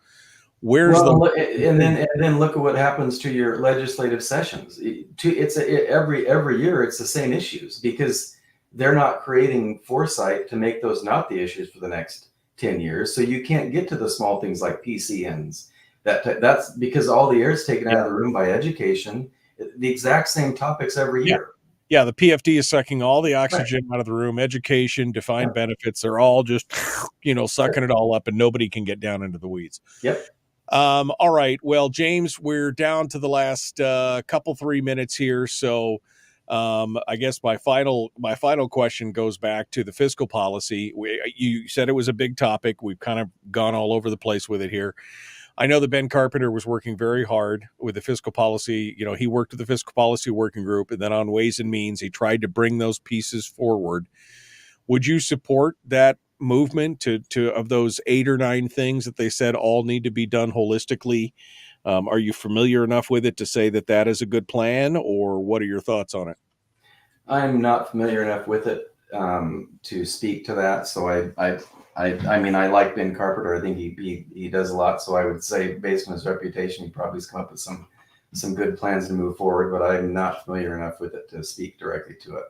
And then look at what happens to your legislative sessions. Every year it's the same issues, because they're not creating foresight to make those not the issues for the next 10 years. So you can't get to the small things like PCNs. That's because all the air is taken out of the room by education. The exact same topics every year. Yeah, the PFD is sucking all the oxygen out of the room. Education, defined benefits, they're all just, sucking it all up, and nobody can get down into the weeds. Yep. All right. Well, James, we're down to the last couple 3 minutes here. So I guess my final question goes back to the fiscal policy. You said it was a big topic. We've kind of gone all over the place with it here. I know that Ben Carpenter was working very hard with the fiscal policy. He worked with the fiscal policy working group, and then on Ways and Means, he tried to bring those pieces forward. Would you support that movement to of those 8 or 9 things that they said all need to be done holistically? Are you familiar enough with it to say that is a good plan, or what are your thoughts on it? I'm not familiar enough with it to speak to that. So I mean, I like Ben Carpenter. I think he does a lot. So I would say, based on his reputation, he probably has come up with some good plans to move forward. But I'm not familiar enough with it to speak directly to it.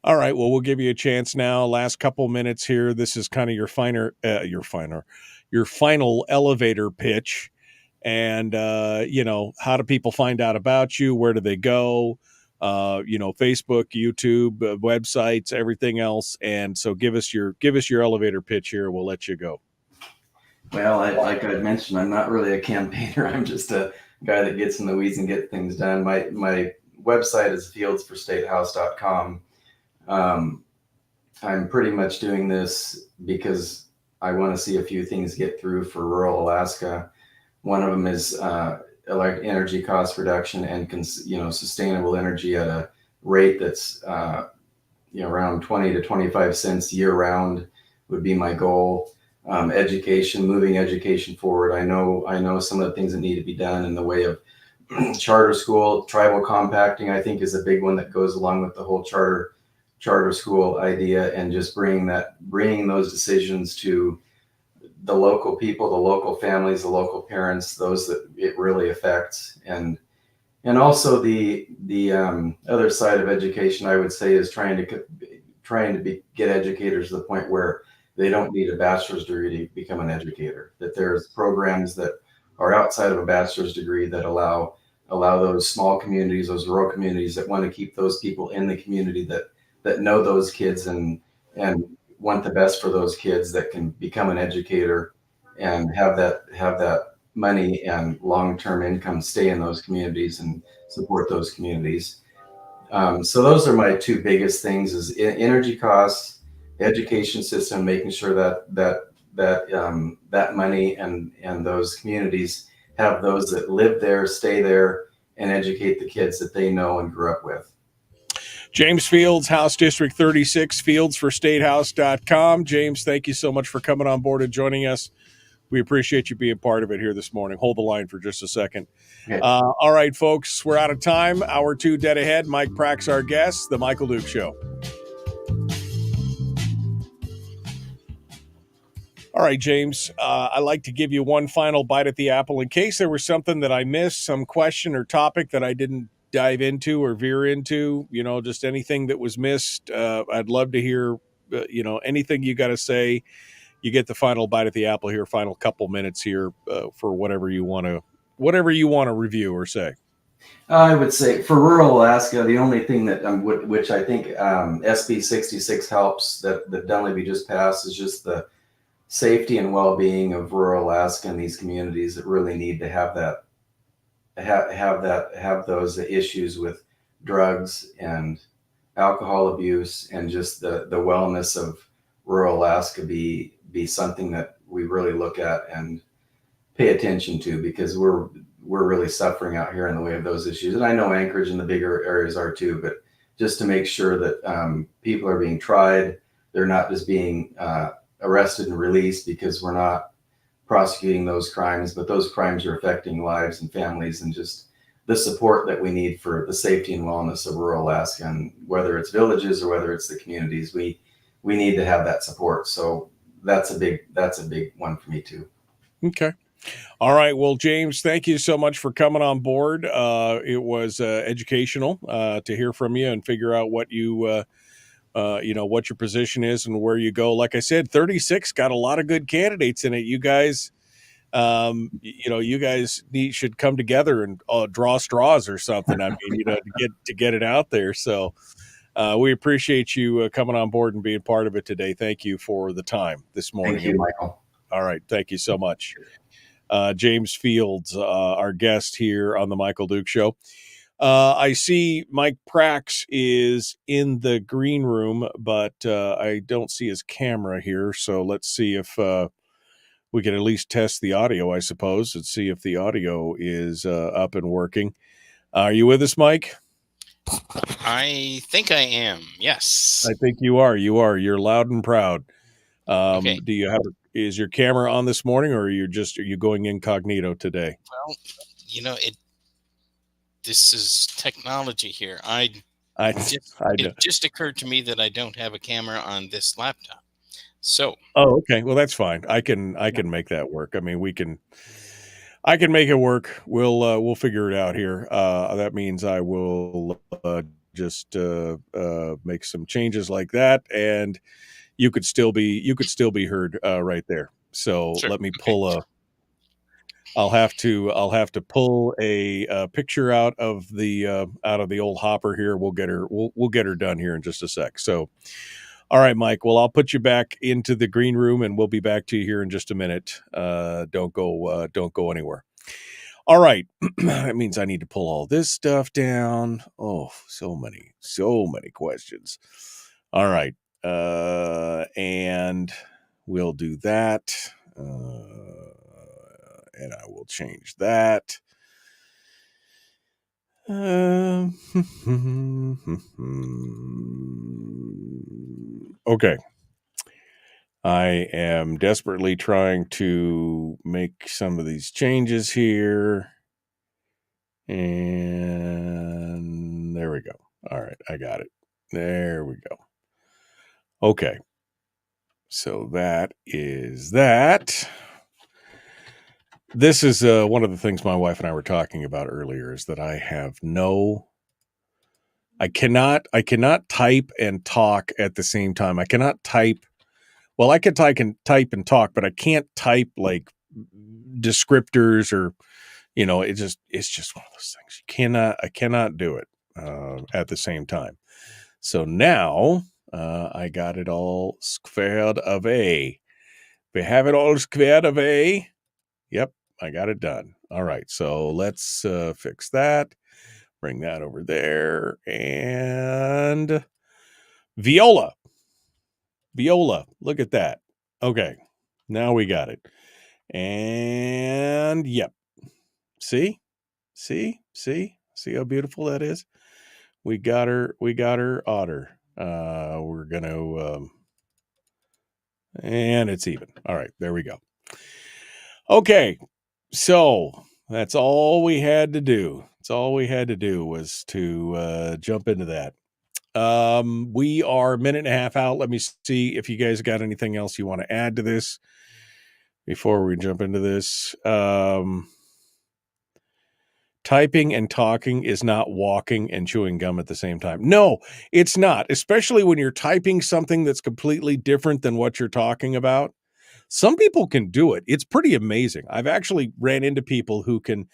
All right. Well, we'll give you a chance now. Last couple minutes here. This is kind of your final elevator pitch. And how do people find out about you? Where do they go? Facebook, YouTube, websites, everything else. And so give us your elevator pitch here. We'll let you go. Well, like I mentioned, I'm not really a campaigner. I'm just a guy that gets in the weeds and get things done. My website is fieldsforstatehouse.com. I'm pretty much doing this because I want to see a few things get through for rural Alaska. One of them is energy cost reduction and sustainable energy at a rate that's around 20 to 25 cents year round would be my goal. Education, moving education forward. I know some of the things that need to be done in the way of charter school, tribal compacting, I think is a big one that goes along with the whole charter school idea, and just bringing those decisions to the local people, the local families, the local parents, those that it really affects. And also the other side of education, I would say, is trying to get educators to the point where they don't need a bachelor's degree to become an educator, that there's programs that are outside of a bachelor's degree that allow those small communities, those rural communities that want to keep those people in the community that know those kids and want the best for those kids, that can become an educator and have that money and long-term income stay in those communities and support those communities. So those are my 2 biggest things: is energy costs, education system, making sure that money and those communities have those that live there, stay there, and educate the kids that they know and grew up with. James Fields, House District 36, fieldsforstatehouse.com. James, thank you so much for coming on board and joining us. We appreciate you being part of it here this morning. Hold the line for just a second. Okay. All right, folks, we're out of time. Hour 2 dead ahead. Mike Prax, our guest, The Michael Duke Show. All right, James, I'd like to give you one final bite at the apple in case there was something that I missed, some question or topic that I didn't dive into or veer into, just anything that was missed. I'd love to hear, anything you got to say. You get the final bite at the apple here, final couple minutes here for whatever you want to review or say. I would say for rural Alaska, the only thing that which I think SB 66 helps, that Dunleavy just passed, is just the safety and well-being of rural Alaska and these communities that really need to have those issues with drugs and alcohol abuse, and just the wellness of rural Alaska be something that we really look at and pay attention to, because we're really suffering out here in the way of those issues. And I know Anchorage and the bigger areas are too, but just to make sure that people are being tried, they're not just being arrested and released because we're not prosecuting those crimes, but those crimes are affecting lives and families, and just the support that we need for the safety and wellness of rural Alaska, and whether it's villages or whether it's the communities, we need to have that support. So that's a big one for me too. Okay. All right. Well, James, thank you so much for coming on board. It was educational to hear from you and figure out what you what your position is and where you go. Like I said, 36 got a lot of good candidates in it. You guys, you guys should come together and draw straws or something. I mean, to get it out there. So we appreciate you coming on board and being part of it today. Thank you for the time this morning. Thank you, Michael. All right. Thank you so much. James Fields, our guest here on the Michael Duke Show. I see Mike Prax is in the green room, but I don't see his camera here. So let's see if we can at least test the audio, I suppose, and see if the audio is up and working. Are you with us, Mike? I think I am. Yes. I think you are. You're loud and proud. Okay. Is your camera on this morning, or are you going incognito today? Well, this is technology here. It just occurred to me that I don't have a camera on this laptop. So. Oh, okay. Well, that's fine. I can make that work. I mean, I can make it work. We'll figure it out here. That means I will just make some changes like that, and you could still be heard right there. So sure. Let me pull I'll have to pull a picture out of the old hopper here. We'll get her done here in just a sec. So, all right, Mike. Well, I'll put you back into the green room, and we'll be back to you here in just a minute. Don't go anywhere. All right. That means I need to pull all this stuff down. Oh, so many questions. All right. And we'll do that. And I will change that. Okay. I am desperately trying to make some of these changes here. And there we go. All right. I got it. There we go. Okay. So that is that. This is one of the things my wife and I were talking about earlier, is that I cannot type and talk at the same time. I cannot type. Well, I can type and talk, but I can't type like descriptors or, it's just one of those things. I cannot do it at the same time. So now I got it all squared away. We have it all squared away. Yep, I got it done. All right, so let's fix that. Bring that over there. And Viola, look at that. Okay, now we got it. And yep. See how beautiful that is? We got her otter. We're gonna and it's even. All right, there we go. Okay, so that's all we had to do. That's all we had to do was to jump into that. We are a minute and a half out. Let me see if you guys got anything else you want to add to this before we jump into this. Typing and talking is not walking and chewing gum at the same time. No, it's not, especially when you're typing something that's completely different than what you're talking about. Some people can do it. It's pretty amazing. I've actually ran into people who can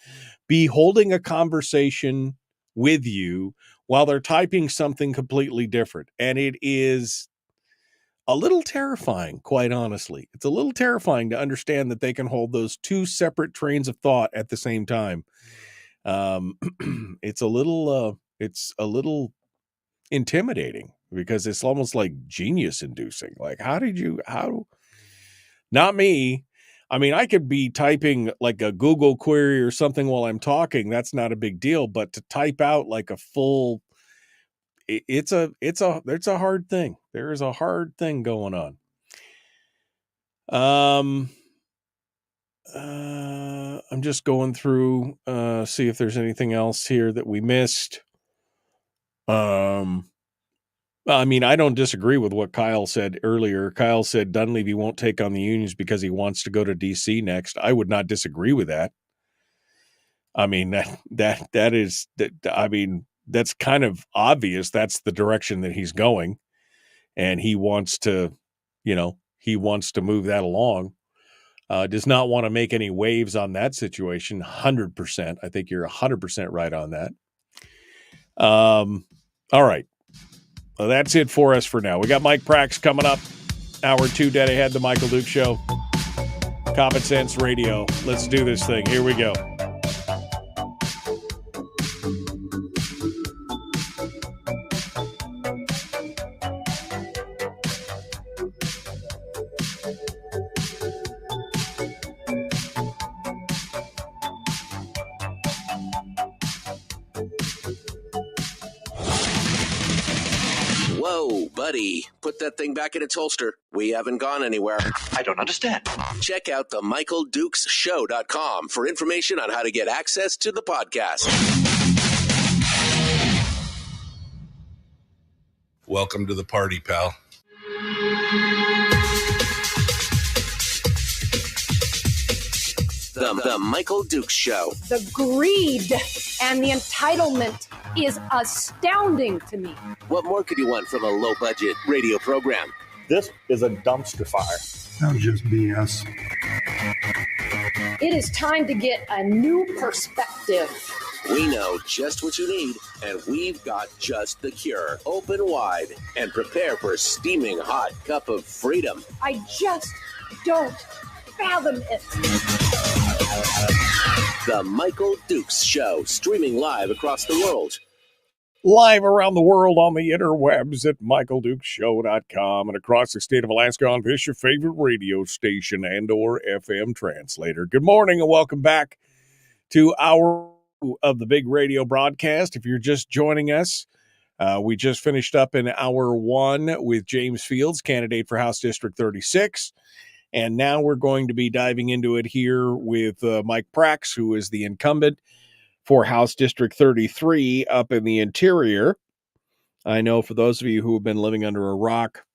be holding a conversation with you while they're typing something completely different. And it is a little terrifying, quite honestly. It's a little terrifying to understand that they can hold those two separate trains of thought at the same time. It's a little intimidating because it's almost like genius inducing. Like, not me. I mean, I could be typing like a Google query or something while I'm talking. That's not a big deal, but to type out like a full, it's a hard thing. There is a hard thing going on. I'm just going through, see if there's anything else here that we missed. I mean, I don't disagree with what Kyle said earlier. Kyle said Dunleavy won't take on the unions because he wants to go to DC next. I would not disagree with that. I mean, I mean, that's kind of obvious. That's the direction that he's going. and he wants to move that along. Does not want to make any waves on that situation. 100%. I think you're 100% right on that. All right. Well, that's it for us for now. We got Mike Prax coming up. Hour 2 dead ahead, the Michael Duke Show. Common Sense Radio. Let's do this thing. Here we go. Whoa, buddy. Put that thing back in its holster. We haven't gone anywhere. I don't understand. Check out the MichaelDukesShow.com for information on how to get access to the podcast. Welcome to the party, pal. The Michael Dukes Show. The greed and the entitlement is astounding to me. What more could you want from a low-budget radio program? This is a dumpster fire. That's just BS. It is time to get a new perspective. We know just what you need, and we've got just the cure. Open wide and prepare for a steaming hot cup of freedom. I just don't fathom it. The Michael Dukes Show, streaming live across the world. Live around the world on the interwebs at michaeldukeshow.com and across the state of Alaska on this, your favorite radio station and or FM translator. Good morning and welcome back to our of the big radio broadcast. If you're just joining us, we just finished up in hour 1 with James Fields, candidate for House District 36. And now we're going to be diving into it here with Mike Prax, who is the incumbent for House District 33 up in the interior. I know for those of you who have been living under a rock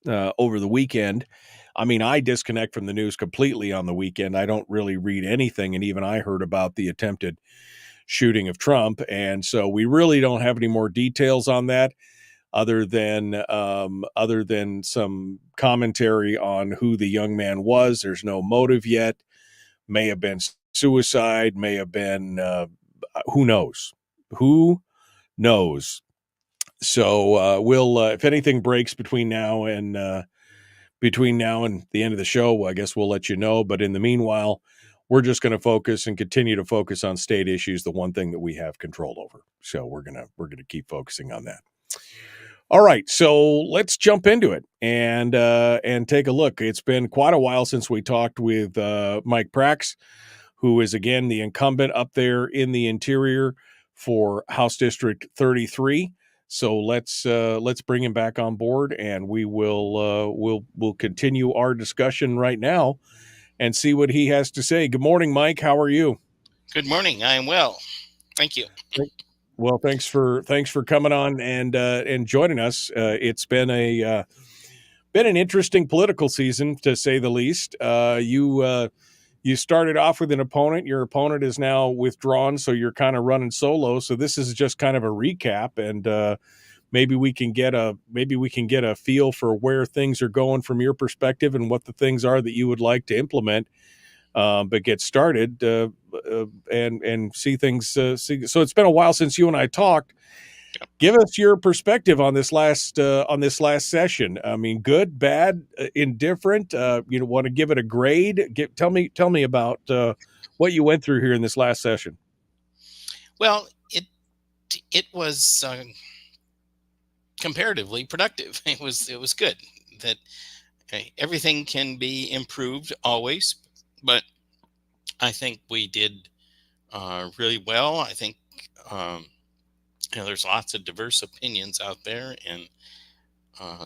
over the weekend, I mean, I disconnect from the news completely on the weekend. I don't really read anything, and even I heard about the attempted shooting of Trump, and so we really don't have any more details on that other than some commentary on who the young man was. There's no motive yet. May have been suicide, may have been who knows. So we'll if anything breaks between now and the end of the show, I guess we'll let you know. But in the meanwhile, we're just going to focus and continue to focus on state issues, the one thing that we have control over. So we're gonna keep focusing on that. All right, so let's jump into it and take a look. It's been quite a while since we talked with Mike Prax, who is again the incumbent up there in the interior for House District 33. So let's bring him back on board, and we will we'll continue our discussion right now and see what he has to say. Good morning, Mike. How are you? Good morning. I am well. Thank you. Well, thanks for coming on and joining us. It's been an interesting political season, to say the least. You started off with an opponent. Your opponent is now withdrawn, so you're kind of running solo. So this is just kind of a recap, and maybe we can get a feel for where things are going from your perspective and what the things are that you would like to implement. But get started and see things. So it's been a while since you and I talked. Yep. Give us your perspective on this last session. I mean, good, bad, indifferent. You want to give it a grade? Tell me about what you went through here in this last session. Well, it was comparatively productive. It was good. That everything can be improved always. But I think we did really well. I think there's lots of diverse opinions out there, and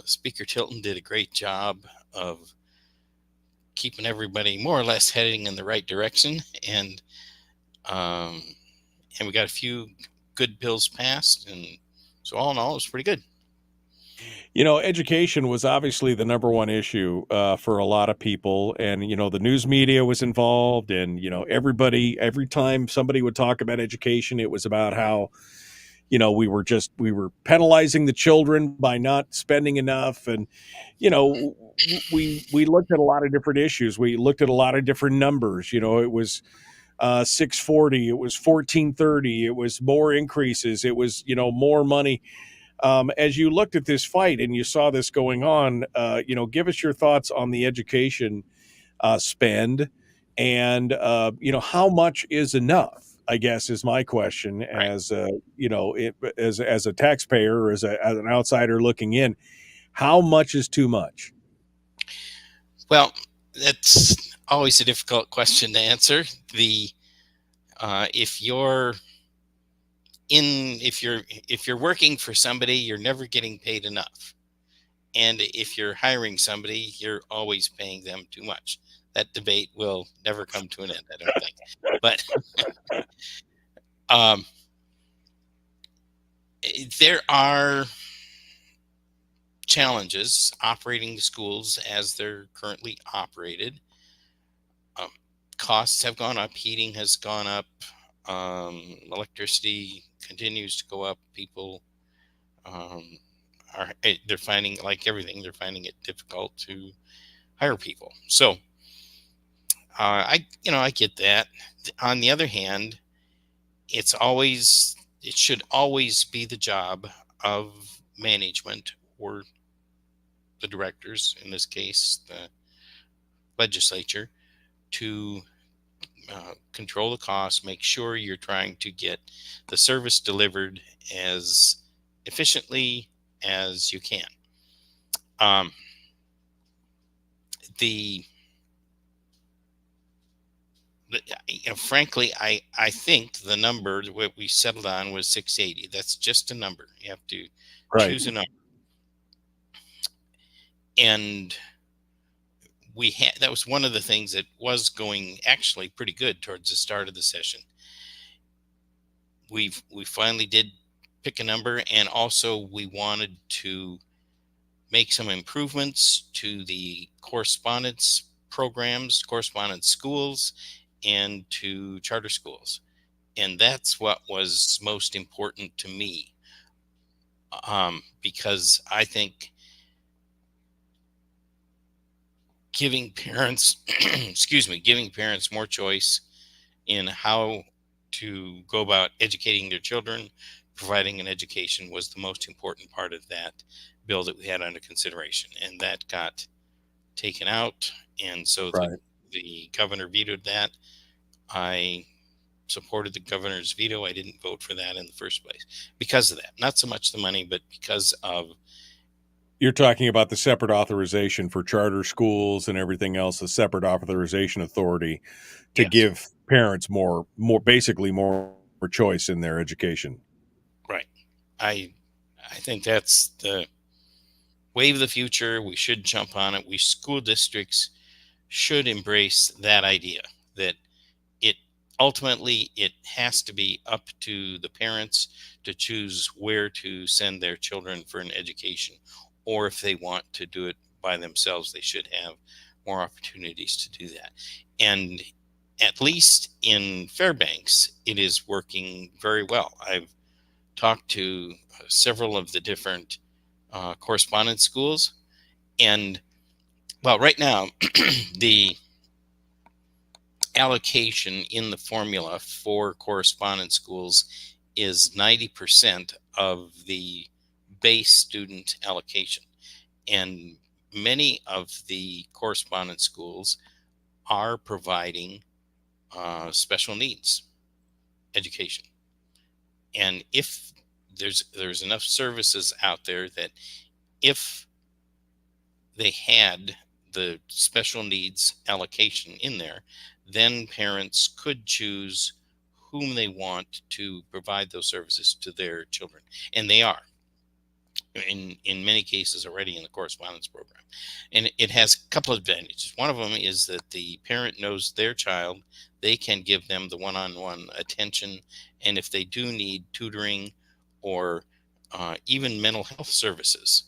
Speaker Tilton did a great job of keeping everybody more or less heading in the right direction. And we got a few good bills passed, and so all in all, it was pretty good. You know, education was obviously the number one issue for a lot of people. And, the news media was involved. And, every time somebody would talk about education, it was about how, we were penalizing the children by not spending enough. And, we looked at a lot of different issues. We looked at a lot of different numbers. It was 640, it was 1430, it was more increases, it was, more money. As you looked at this fight and you saw this going on, give us your thoughts on the education spend, and how much is enough, I guess, is my question. Right. As as a taxpayer, or as an outsider looking in, how much is too much? Well, that's always a difficult question to answer. If you're working for somebody, you're never getting paid enough. And if you're hiring somebody, you're always paying them too much. That debate will never come to an end, I don't think. But there are challenges operating the schools as they're currently operated. Costs have gone up, heating has gone up, electricity continues to go up. People they're finding, like everything, they're finding it difficult to hire people. So I get that. On the other hand, it should always be the job of management, or the directors, in this case the legislature, to control the costs, make sure you're trying to get the service delivered as efficiently as you can. Frankly, I think the number that we settled on was 680. That's just a number. You have to choose a number. And that was one of the things that was going actually pretty good towards the start of the session. We finally did pick a number, and also we wanted to make some improvements to the correspondence programs, correspondence schools, and to charter schools. And that's what was most important to me, because I think giving parents more choice in how to go about educating their children, providing an education, was the most important part of that bill that we had under consideration. And that got taken out. And so the governor vetoed that. I supported the governor's veto. I didn't vote for that in the first place because of that. Not so much the money, but because of... You're talking about the separate authorization for charter schools and everything else, the separate authorization authority to give parents more choice in their education. Right. I think that's the wave of the future. We should jump on it. School districts should embrace that idea that ultimately it has to be up to the parents to choose where to send their children for an education. Or if they want to do it by themselves, they should have more opportunities to do that. And at least in Fairbanks, it is working very well. I've talked to several of the different correspondence schools. And, well, right now, the allocation in the formula for correspondence schools is 90% of the base student allocation. And many of the correspondence schools are providing special needs education. And if there's enough services out there that if they had the special needs allocation in there, then parents could choose whom they want to provide those services to their children. And they are, in many cases, already in the correspondence program. And it has a couple of advantages. One of them is that the parent knows their child. They can give them the one-on-one attention. And if they do need tutoring or even mental health services,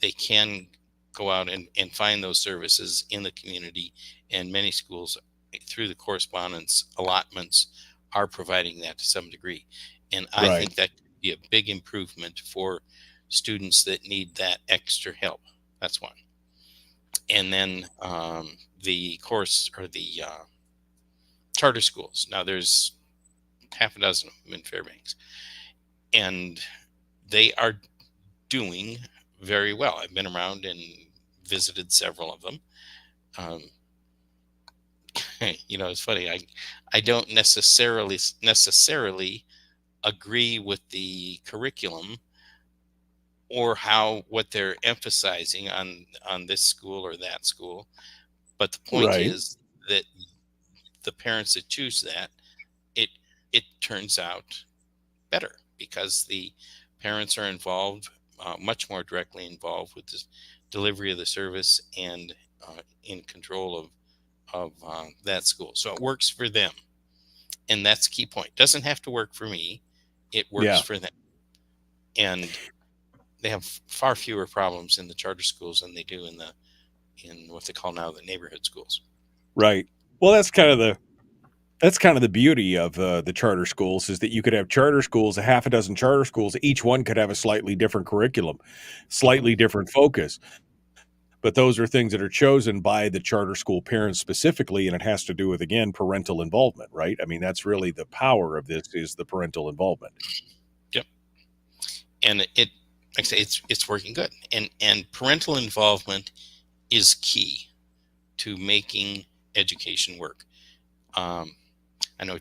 they can go out and find those services in the community. And many schools, through the correspondence allotments, are providing that to some degree. And I think that could be a big improvement for students that need that extra help. That's one. And then the course or the charter schools. Now there's half a dozen of them in Fairbanks, and they are doing very well. I've been around and visited several of them. It's funny. I don't necessarily agree with the curriculum or what they're emphasizing on this school or that school, but the point is that the parents that choose that, it turns out better because the parents are involved, much more directly involved with the delivery of the service and in control of that school. So it works for them. And that's the key point. Doesn't have to work for me. It works for them. And they have far fewer problems in the charter schools than they do in what they call now the neighborhood schools. Right. Well, that's kind of the beauty of the charter schools, is that you could have charter schools, a half a dozen charter schools. Each one could have a slightly different curriculum, slightly different focus. But those are things that are chosen by the charter school parents specifically, and it has to do with, again, parental involvement, right? I mean, that's really the power of this, is the parental involvement. Yep. And like I say, it's working good. And parental involvement is key to making education work. I know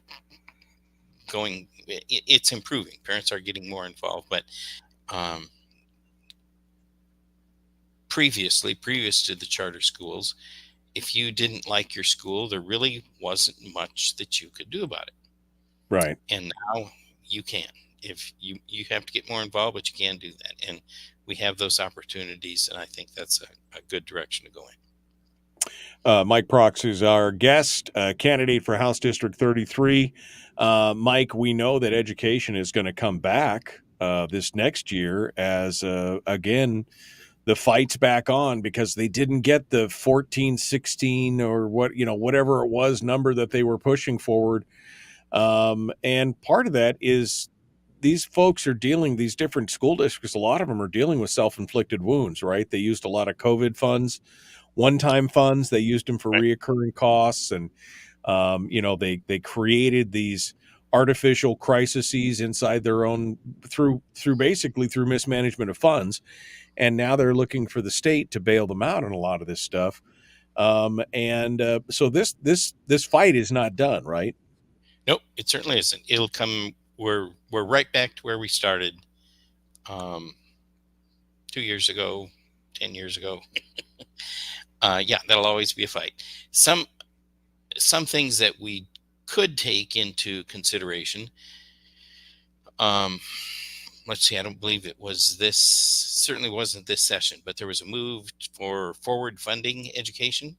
it's improving. Parents are getting more involved, but previous to the charter schools, if you didn't like your school, there really wasn't much that you could do about it. Right. And now you can. If you have to get more involved, but you can do that. And we have those opportunities, and I think that's a good direction to go in. Mike Prax is our guest, candidate for House District 33. Mike, we know that education is going to come back this next year as, again, the fight's back on because they didn't get the 14, 16 or whatever it was number that they were pushing forward. And part of that is these folks are these different school districts, a lot of them are dealing with self-inflicted wounds, right? They used a lot of COVID funds, one-time funds. They used them for reoccurring costs. And, they created these artificial crises inside their own through mismanagement of funds. And now they're looking for the state to bail them out on a lot of this stuff. So this fight is not done, right? Nope, it certainly isn't. It'll come. We're right back to where we started 2 years ago, 10 years ago. That'll always be a fight. Some things that we could take into consideration. Let's see, I don't believe it was this, certainly wasn't this session, but there was a move for forward funding education.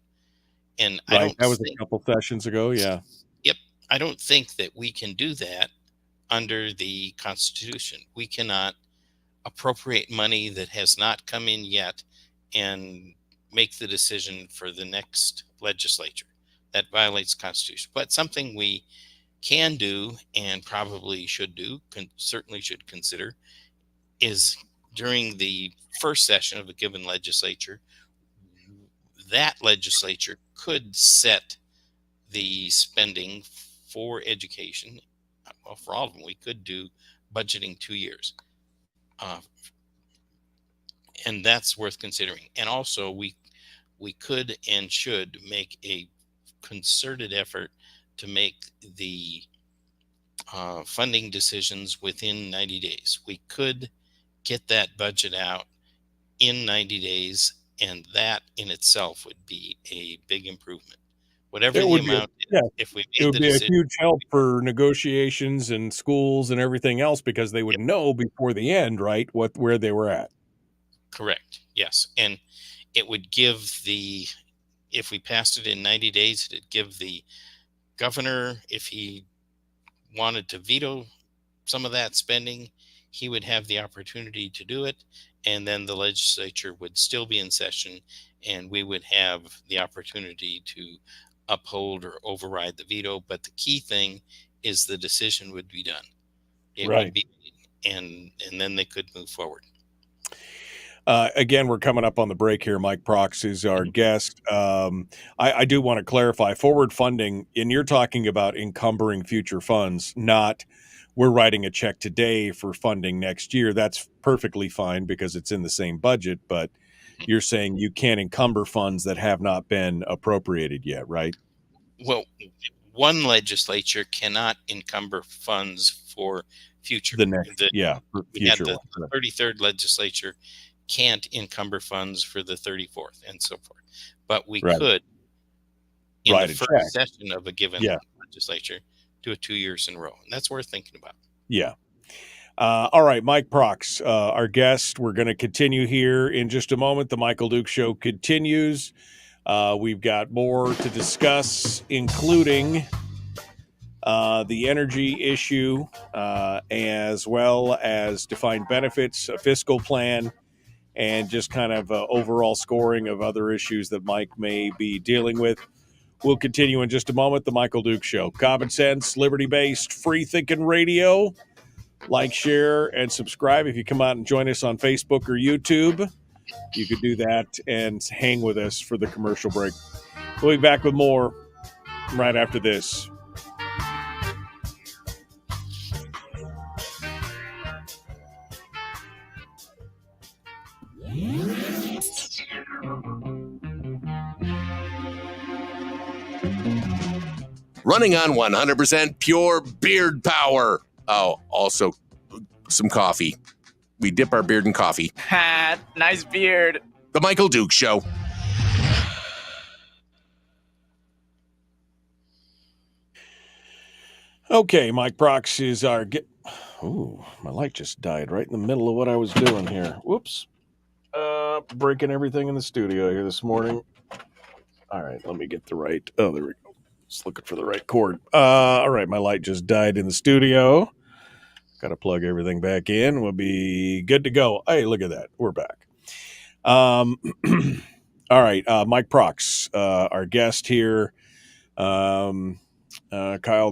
And that was a couple sessions ago. Yeah. Yep. I don't think that we can do that under the Constitution. We cannot appropriate money that has not come in yet and make the decision for the next legislature. That violates the Constitution. But something we can do and probably should do, certainly should consider, is during the first session of a given legislature, that legislature could set the spending for education. Well, for all of them, we could do budgeting 2 years. And that's worth considering. And also we could and should make a concerted effort to make the funding decisions within 90 days. We could get that budget out in 90 days, and that in itself would be a big improvement. Whatever the amount is, if we made it would the be decision, a huge help for negotiations and schools and everything else, because they would know before the end, right, where they were at. Correct. Yes. And it would give if we passed it in 90 days, it'd give the governor, if he wanted to veto some of that spending, he would have the opportunity to do it. And then the legislature would still be in session, and we would have the opportunity to uphold or override the veto. But the key thing is the decision would be done. It would be, and then they could move forward. Again, we're coming up on the break here. Mike Prax is our guest. I do want to clarify forward funding, and you're talking about encumbering future funds, not we're writing a check today for funding next year. That's perfectly fine because it's in the same budget, but you're saying you can't encumber funds that have not been appropriated yet, right? Well, one legislature cannot encumber funds for future. The next, for we had future the one. 33rd legislature can't encumber funds for the 34th and so forth. But we could, in Write the a first check. session of a given legislature, do it 2 years in a row. And that's worth thinking about. Yeah. All right, Mike Prax, our guest. We're going to continue here in just a moment. The Michael Duke Show continues. We've got more to discuss, including the energy issue, as well as defined benefits, a fiscal plan, and just kind of overall scoring of other issues that Mike may be dealing with. We'll continue in just a moment. The Michael Duke Show. Common sense, liberty-based, free-thinking radio. Like, share, and subscribe. If you come out and join us on Facebook or YouTube, you could do that and hang with us for the commercial break. We'll be back with more right after this. Running on 100% pure beard power. Oh, also some coffee. We dip our beard in coffee. Ha, nice beard. The Michael Duke Show. Okay, Mike Prax is our Ooh, my light just died right in the middle of what I was doing here. Whoops. Breaking everything in the studio here this morning. All right, let me get the right. Oh, there we go. Just looking for the right cord. All right, my light just died in the studio. Got to plug everything back in. We'll be good to go. Hey, look at that. We're back. All right, Mike Prax, our guest here. Kyle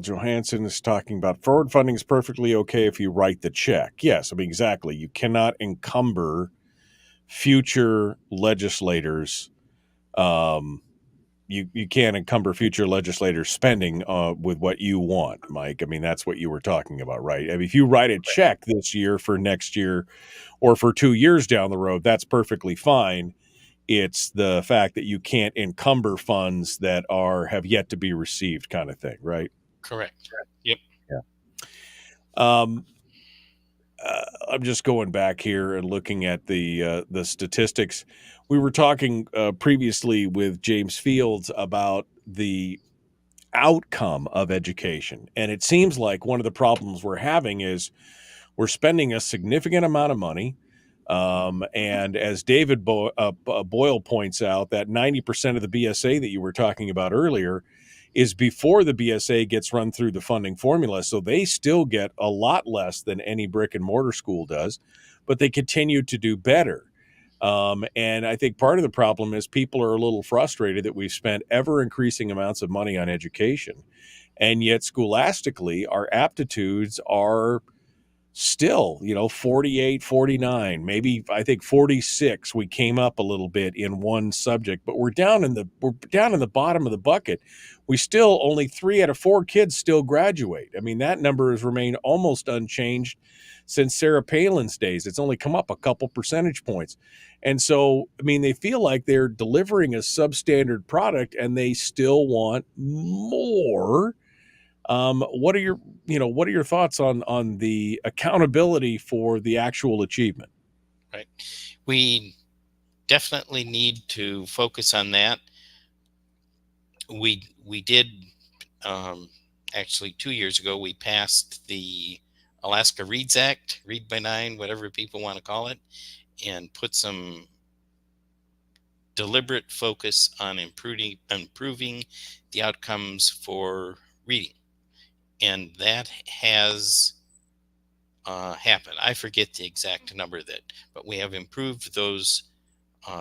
Johansson is talking about forward funding is perfectly okay if you write the check. Yes, I mean, exactly. You cannot encumber future legislators. You can't encumber future legislators' spending with what you want, Mike. I mean, that's what you were talking about, right? I mean, if you write a check this year for next year or for 2 years down the road, that's perfectly fine. It's the fact that you can't encumber funds that have yet to be received kind of thing, right? Correct. Yep. Yeah. I'm just going back here and looking at the statistics. We were talking previously with James Fields about the outcome of education. And it seems like one of the problems we're having is we're spending a significant amount of money. And as David Boyle points out, that 90% of the BSA that you were talking about earlier is before the BSA gets run through the funding formula. So they still get a lot less than any brick and mortar school does, but they continue to do better. And I think part of the problem is people are a little frustrated that we've spent ever increasing amounts of money on education. And yet scholastically, our aptitudes are still, 48, 49, maybe I think 46. We came up a little bit in one subject, but we're down in the bottom of the bucket. We still only 3 out of 4 kids still graduate. I mean, that number has remained almost unchanged since Sarah Palin's days. It's only come up a couple percentage points. And so, I mean, they feel like they're delivering a substandard product and they still want more. What are your thoughts on the accountability for the actual achievement? Right. We definitely need to focus on that. We did actually 2 years ago, we passed the Alaska Reads Act, Read by 9, whatever people want to call it, and put some deliberate focus on improving the outcomes for reading. And that has happened. I forget the exact number but we have improved those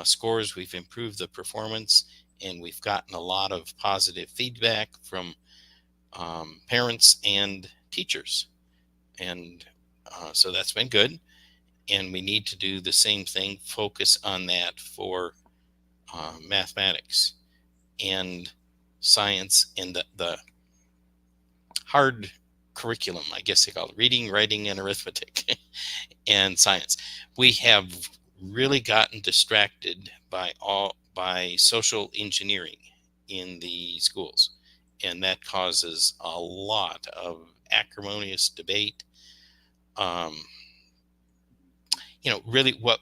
scores. We've improved the performance, and we've gotten a lot of positive feedback from parents and teachers. And So that's been good. And we need to do the same thing, focus on that for mathematics and science and the hard curriculum, I guess they call it, reading, writing, and arithmetic and science. We have really gotten distracted by social engineering in the schools, and that causes a lot of acrimonious debate. Really what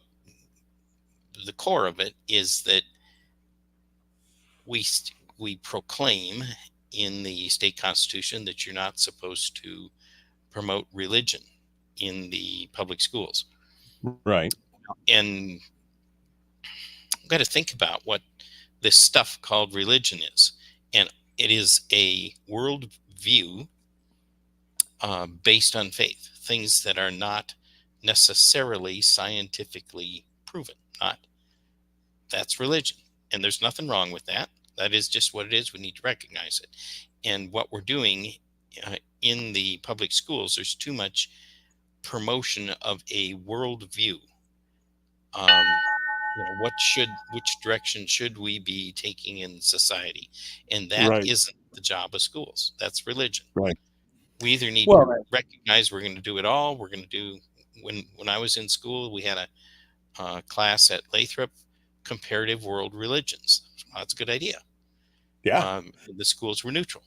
the core of it is that we proclaim in the state constitution that you're not supposed to promote religion in the public schools. Right. And we've got to think about what this stuff called religion is. And it is a world view based on faith, things that are not necessarily scientifically proven. That's religion. And there's nothing wrong with that. That is just what it is. We need to recognize it. And what we're doing in the public schools, there's too much promotion of a worldview. Which direction should we be taking in society? And that isn't the job of schools. That's religion. Right. We either need to recognize we're going to do it all. We're going to do, when I was in school, we had a class at Lathrop, comparative world religions. That's a good idea. Yeah. The schools were neutral.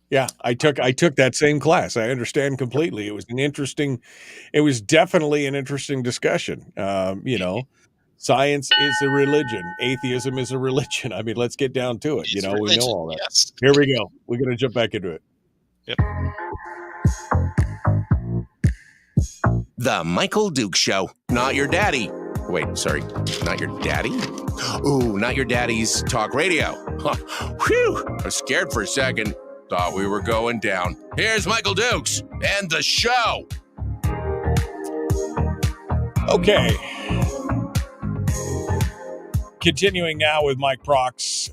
Yeah, I took that same class. I understand completely. It was definitely an interesting discussion. Science is a religion. Atheism is a religion. I mean, let's get down to it. We know all that. Yes. Here we go. We're going to jump back into it. Yep. The Michael Duke Show. Not your daddy. Wait, sorry. Not your daddy? Ooh, not your daddy's talk radio. Whew. I was scared for a second. Thought we were going down. Here's Michael Dukes and the show. Okay. Continuing now with Mike Prax,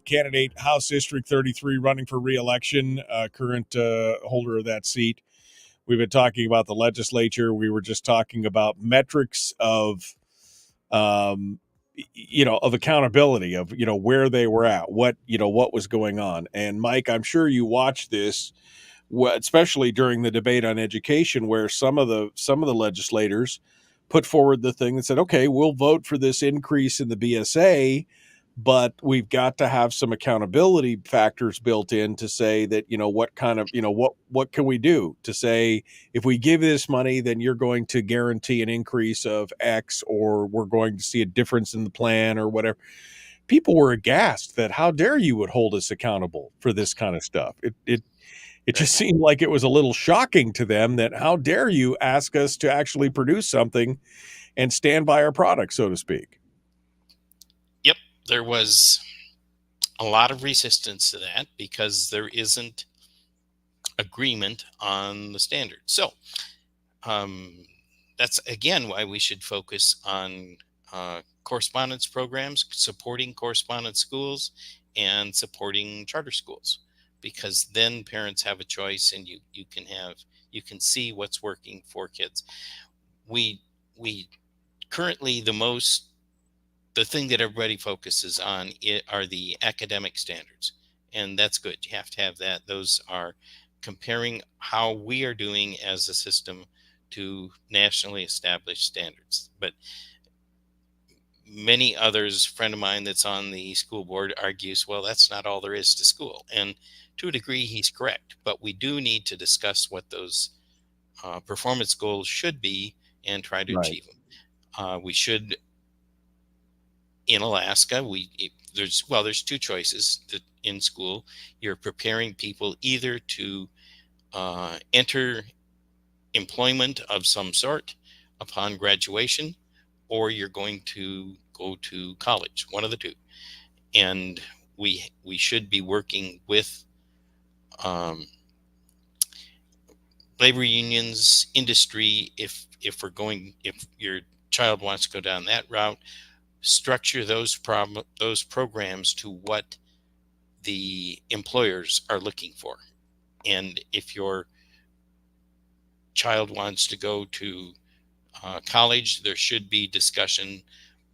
candidate, House District 33, running for re-election, current holder of that seat. We've been talking about the legislature. We were just talking about metrics of accountability, of, where they were at, what was going on. And Mike, I'm sure you watched this, especially during the debate on education, where some of the legislators put forward the thing that said, okay, we'll vote for this increase in the BSA, but we've got to have some accountability factors built in to say that, what kind of, what can we do to say, if we give this money, then you're going to guarantee an increase of X, or we're going to see a difference in the plan or whatever. People were aghast that how dare you would hold us accountable for this kind of stuff. It just seemed like it was a little shocking to them that how dare you ask us to actually produce something and stand by our product, so to speak. Yep. There was a lot of resistance to that because there isn't agreement on the standard. So that's, again, why we should focus on correspondence programs, supporting correspondence schools, and supporting charter schools, because then parents have a choice and you can see what's working for kids. We currently, the thing that everybody focuses on are the academic standards, and that's good. You have to have that. Those are comparing how we are doing as a system to nationally established standards. But many others, a friend of mine that's on the school board argues, well, that's not all there is to school. And to a degree, he's correct. But we do need to discuss what those performance goals should be and try to achieve them. We should, in Alaska, there's two choices that in school. You're preparing people either to enter employment of some sort upon graduation, or you're going to go to college, one of the two. And we should be working with labor unions, industry, if your child wants to go down that route, structure those programs to what the employers are looking for. And if you're child wants to go to college, there should be discussion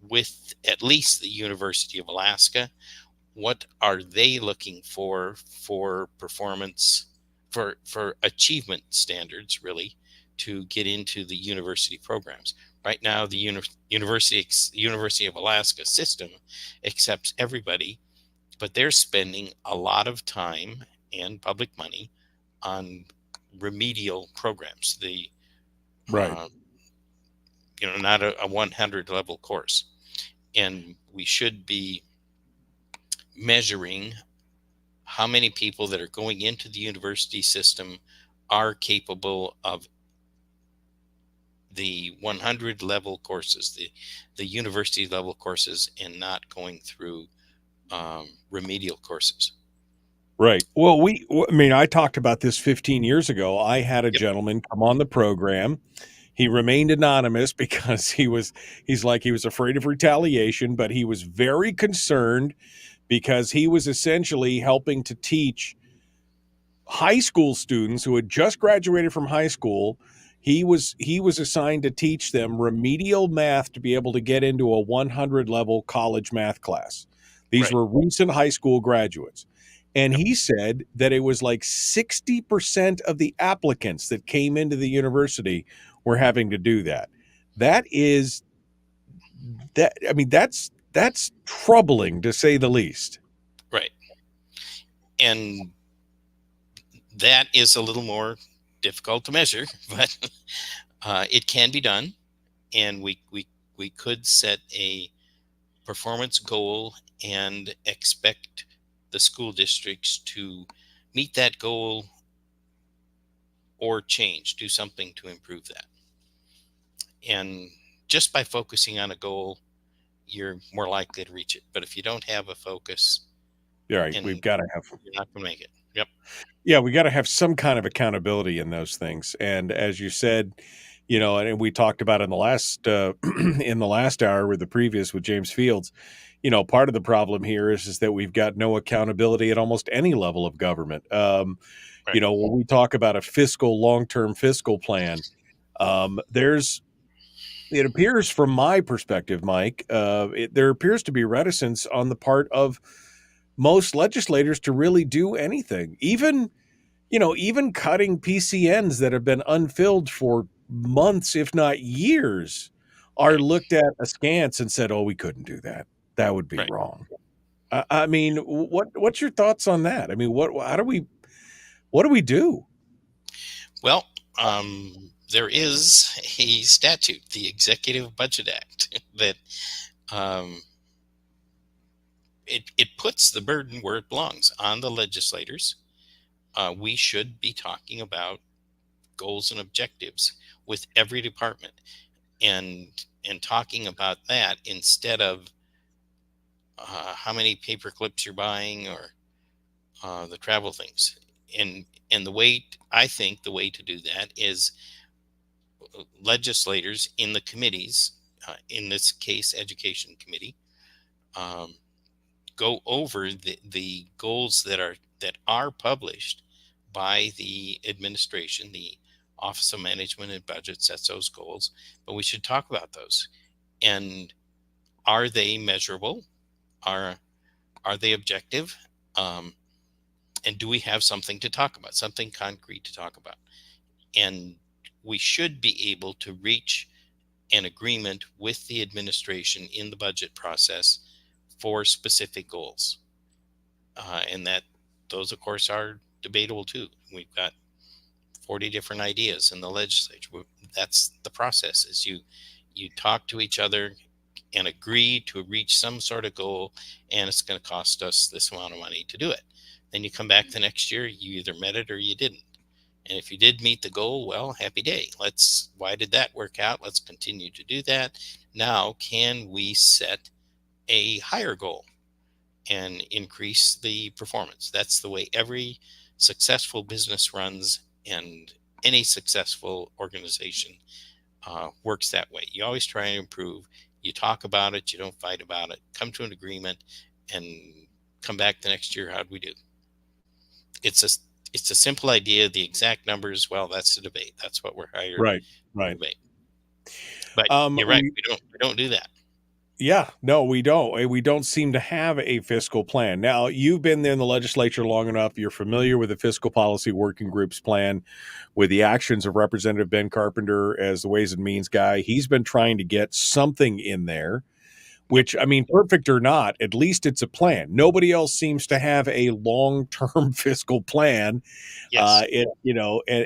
with at least the University of Alaska. What are they looking for performance, for achievement standards, really, to get into the university programs? Right now, the University of Alaska system accepts everybody, but they're spending a lot of time and public money on remedial programs. Right. Not a 100 level course. And we should be measuring how many people that are going into the university system are capable of the 100 level courses, the university level courses, and not going through remedial courses. Right. Well, I talked about this 15 years ago. I had a gentleman come on the program. He remained anonymous because he was afraid of retaliation, but he was very concerned because he was essentially helping to teach high school students who had just graduated from high school. He was assigned to teach them remedial math to be able to get into a 100 level college math class. These were recent high school graduates. And he said that it was like 60% of the applicants that came into the university were having to do that. That's troubling, to say the least. Right. And that is a little more difficult to measure, but it can be done. And we could set a performance goal and expect the school districts to meet that goal or do something to improve that. And just by focusing on a goal, you're more likely to reach it. But if you don't have a focus, you're not going to make it. Yep. Yeah, we got to have some kind of accountability in those things. And as you said, and we talked about in the last in the last hour with the previous with James Fields, part of the problem here is that we've got no accountability at almost any level of government. When we talk about a long-term fiscal plan, it appears from my perspective, Mike, there appears to be reticence on the part of most legislators to really do anything. Even cutting PCNs that have been unfilled for months, if not years, are looked at askance and said, "Oh, we couldn't do that. That would be wrong." What's your thoughts on that? What do we do? Well, there is a statute, the Executive Budget Act, that it puts the burden where it belongs, on the legislators. We should be talking about goals and objectives with every department, and talking about that instead of how many paper clips you're buying or the travel things. And I think the way to do that is legislators in the committees, in this case, Education Committee, go over the goals that are published by the administration. The Office of Management and Budget sets those goals, but we should talk about those. And are they measurable? Are they objective? And do we have something to talk about, something concrete to talk about? And we should be able to reach an agreement with the administration in the budget process for specific goals. And that those, of course, are debatable too. We've got 40 different ideas in the legislature. That's the process, is you talk to each other and agree to reach some sort of goal, and it's going to cost us this amount of money to do it. Then you come back the next year, you either met it or you didn't. And if you did meet the goal, well, happy day. Why did that work out? Let's continue to do that. Now, can we set a higher goal and increase the performance? That's the way every successful business runs, and any successful organization works that way. You always try and improve. You talk about it. You don't fight about it. Come to an agreement and come back the next year. How'd we do? It's it's a simple idea. The exact numbers, well, that's the debate. That's what we're hired Right. to debate. But you're right. We don't do that. Yeah, no, we don't. We don't seem to have a fiscal plan. Now, you've been in the legislature long enough. You're familiar with the fiscal policy working group's plan, with the actions of Representative Ben Carpenter as the Ways and Means guy. He's been trying to get something in there, which, I mean, perfect or not, at least it's a plan. Nobody else seems to have a long-term fiscal plan. Yes.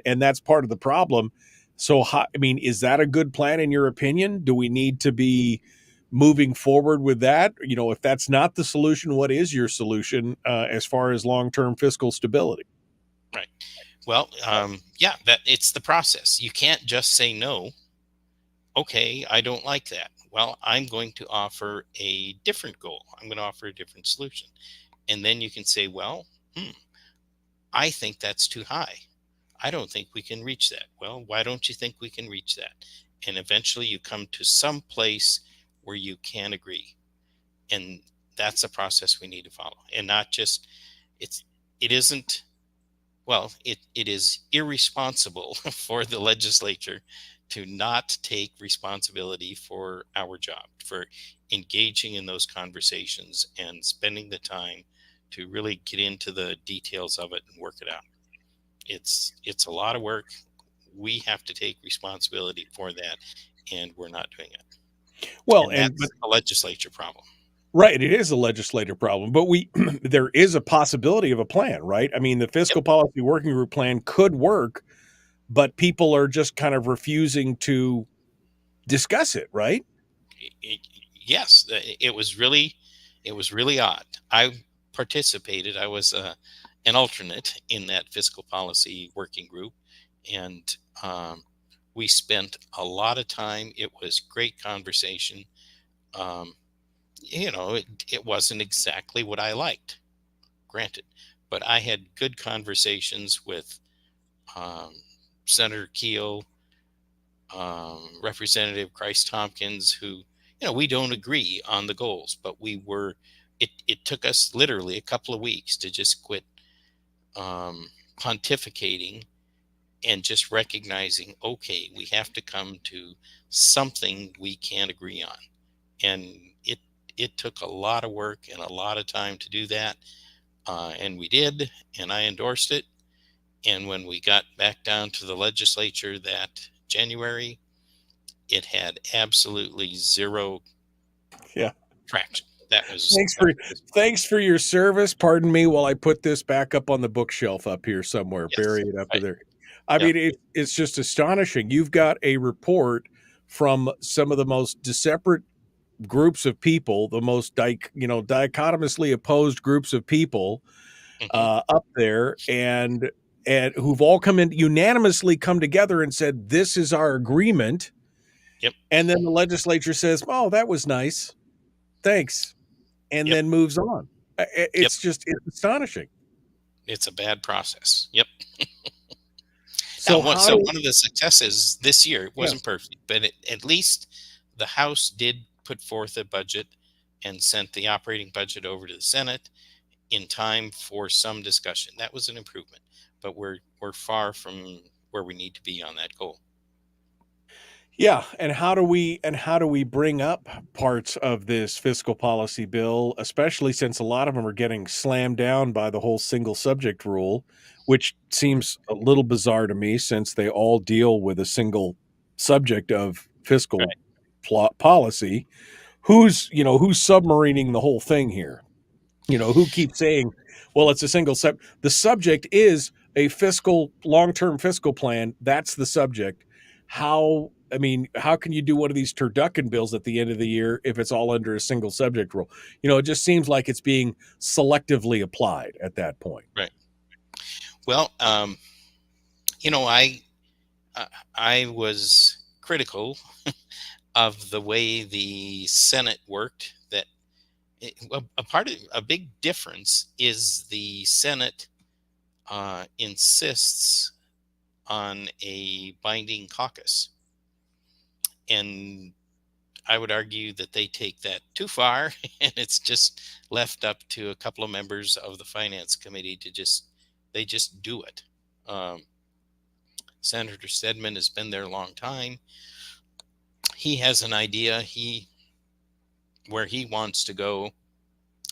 And that's part of the problem. So, I mean, is that a good plan in your opinion? Do we need to be moving forward with that? If that's not the solution, what is your solution as far as long-term fiscal stability? Right. Well, that it's the process. You can't just say no. Okay, I don't like that. Well, I'm going to offer a different goal. I'm going to offer a different solution. And then you can say, well, I think that's too high. I don't think we can reach that. Well, why don't you think we can reach that? And eventually you come to some place where you can agree. And that's a process we need to follow. And not just, it is irresponsible for the legislature to not take responsibility for our job, for engaging in those conversations and spending the time to really get into the details of it and work it out. It's a lot of work. We have to take responsibility for that, and we're not doing it. Well, that's a legislature problem. Right, it is a legislative problem, but there is a possibility of a plan, right? I mean, the fiscal policy working group plan could work, but people are just kind of refusing to discuss it, right? Yes, it was really odd. I participated. I was an alternate in that fiscal policy working group, and we spent a lot of time. It was great conversation. It wasn't exactly what I liked, granted, but I had good conversations with Senator Keel, Representative Christ Tompkins, who, we don't agree on the goals, but it took us literally a couple of weeks to just quit pontificating and just recognizing, okay, we have to come to something we can agree on. And it took a lot of work and a lot of time to do that. And we did, and I endorsed it. And when we got back down to the legislature that January, it had absolutely zero traction. That was thanks for your service. Pardon me while I put this back up on the bookshelf up here somewhere. Yes, bury it up there. I mean, it's just astonishing. You've got a report from some of the most separate groups of people, the most dichotomously opposed groups of people up there, and who've all unanimously come together and said, this is our agreement. Yep. And then the legislature says, oh, that was nice. Thanks. And then moves on. It's it's astonishing. It's a bad process. Yep. So one of the successes this year, it wasn't perfect, but at least the House did put forth a budget and sent the operating budget over to the Senate in time for some discussion. That was an improvement, but we're far from where we need to be on that goal. Yeah, and how do we bring up parts of this fiscal policy bill, especially since a lot of them are getting slammed down by the whole single subject rule, which seems a little bizarre to me since they all deal with a single subject of fiscal policy. Who's submarining the whole thing here? Who keeps saying, well, it's a single the subject is a long-term fiscal plan. That's the subject. How can you do one of these turducken bills at the end of the year if it's all under a single subject rule? It just seems like it's being selectively applied at that point. Right. Well, I was critical of the way the Senate worked. That a big difference is the Senate insists on a binding caucus. And I would argue that they take that too far, and it's just left up to a couple of members of the Finance Committee to just They just do it. Senator Stedman has been there a long time. He has an idea where he wants to go.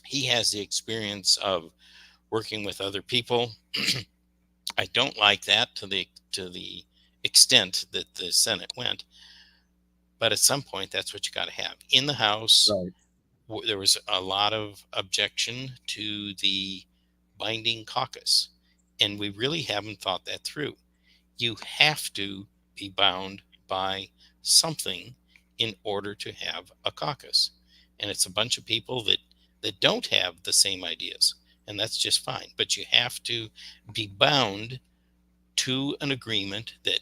He has the experience of working with other people. I don't like that to the extent that the Senate went, but at some point that's what you got to have. In the House, Right. There was a lot of objection to the binding caucus, and we really haven't thought that through. You have to be bound by something in order to have a caucus, and it's a bunch of people that don't have the same ideas, and that's just fine. But you have to be bound to an agreement that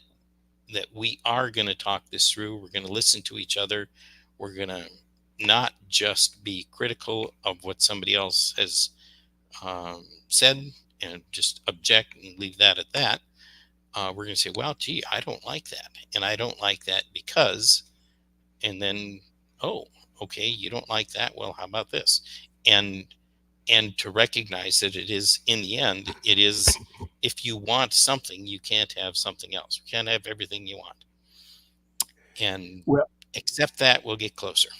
we are going to talk this through. We're going to listen to each other. We're going to not just be critical of what somebody else has said and just object and leave that at that. We're going to say, well, gee, I don't like that. And I don't like that because, and then, oh, okay, you don't like that. Well, how about this? And to recognize that it is, in the end, it is, if you want something, you can't have something else. You can't have everything you want. And accept that, we'll get closer.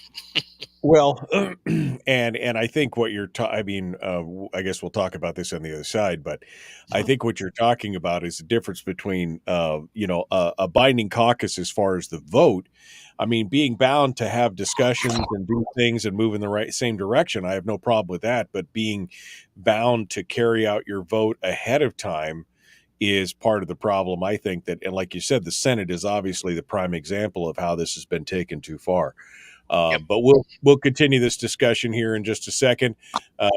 Well, and I think what you're I I guess we'll talk about this on the other side, but I think what you're talking about is the difference between, a binding caucus as far as the vote. I mean, being bound to have discussions and do things and move in the same direction, I have no problem with that. But being bound to carry out your vote ahead of time is part of the problem. I think that, and like you said, the Senate is obviously the prime example of how this has been taken too far. But we'll continue this discussion here in just a second.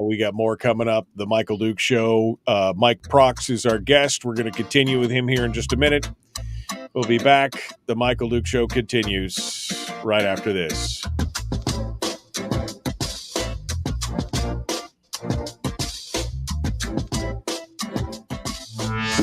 We got more coming up. The Michael Duke Show. Mike Prax is our guest. We're going to continue with him here in just a minute. We'll be back. The Michael Duke Show continues right after this.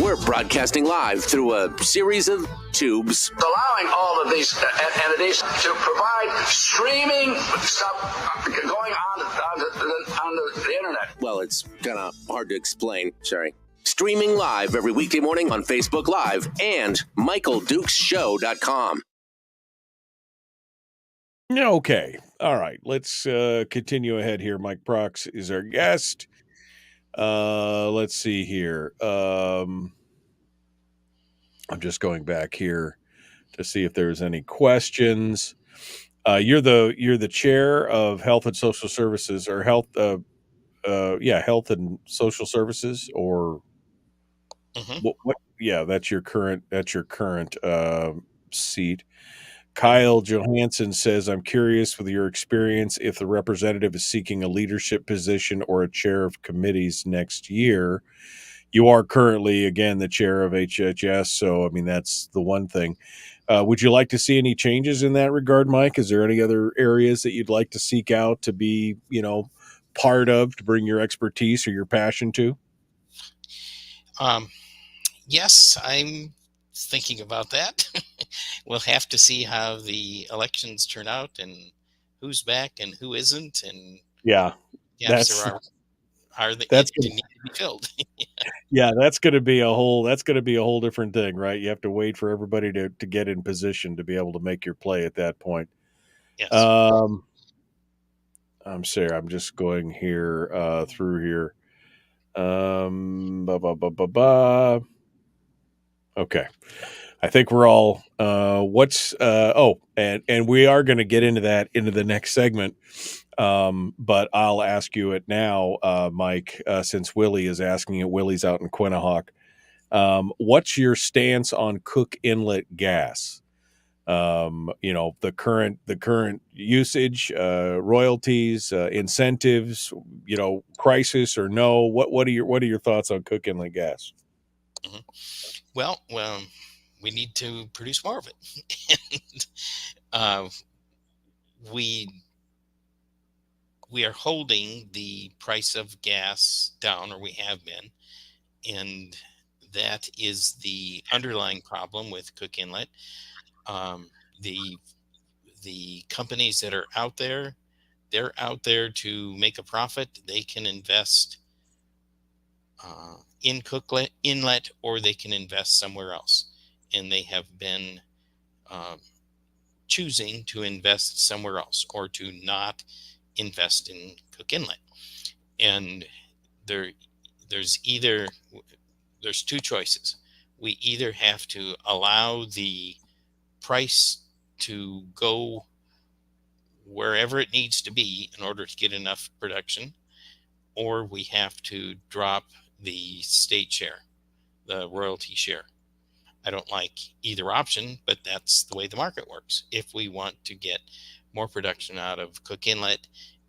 We're broadcasting live through a series of tubes, allowing all of these entities to provide streaming stuff going on the internet. Well, it's kind of hard to explain. Sorry. Streaming live every weekday morning on Facebook Live and MichaelDukesShow.com. Okay. All right. Let's continue ahead here. Mike Prax is our guest. Let's see here. I'm just going back here to see if there's any questions. You're the chair of Health and Social Services, or Health and Social Services, or what? Yeah, that's your current seat. Kyle Johansson says, I'm curious with your experience if the representative is seeking a leadership position or a chair of committees next year. You are currently, again, the chair of HHS. So, I mean, that's the one thing. Would you like to see any changes in that regard, Mike? Is there any other areas that you'd like to seek out to be, part of, to bring your expertise or your passion to? Yes, I'm thinking about that. We'll have to see how the elections turn out and who's back and who isn't, and that's there are the that's need to be filled. Yeah, that's going to be a whole different thing, right? You have to wait for everybody to get in position to be able to make your play at that point. Yes. I'm sorry, I'm just going here through here. Okay. I think we're all and we are going to get into the next segment. But I'll ask you it now, Mike, since Willie is asking it. Willie's out in Quinnahock. What's your stance on Cook Inlet gas? The current usage, royalties, incentives, crisis or no? What are your thoughts on Cook Inlet gas? Mm-hmm. Well, we need to produce more of it. And we are holding the price of gas down, or we have been, and that is the underlying problem with Cook Inlet. The companies that are out there, they're out there to make a profit. They can invest in Cook Inlet, or they can invest somewhere else. And they have been choosing to invest somewhere else, or to not invest in Cook Inlet. And there's two choices. We either have to allow the price to go wherever it needs to be in order to get enough production, or we have to drop the state share, the royalty share. I don't like either option, but that's the way the market works. If we want to get more production out of Cook Inlet,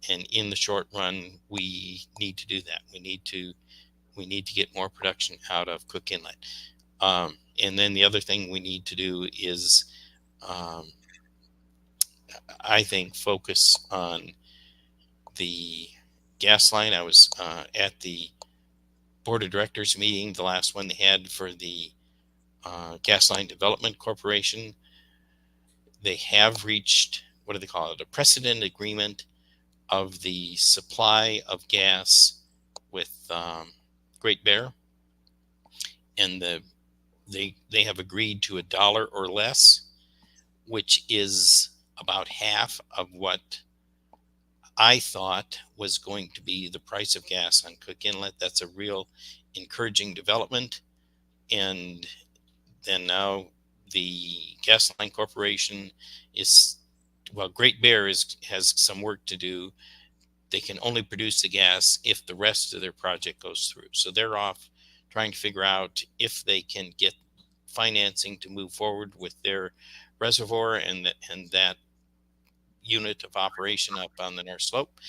and in the short run, we need to do that. We need to get more production out of Cook Inlet. And then the other thing we need to do is, I think, focus on the gas line. I was at the board of directors meeting, the last one they had for the Gas Line Development Corporation. They have reached, what do they call it, a precedent agreement of the supply of gas with Great Bear, and they have agreed to $1 or less, which is about half of what I thought was going to be the price of gas on Cook Inlet. That's a real encouraging development. And then now the Gas Line Corporation Great Bear has some work to do. They can only produce the gas if the rest of their project goes through. So they're off trying to figure out if they can get financing to move forward with their reservoir and that unit of operation up on the North Slope.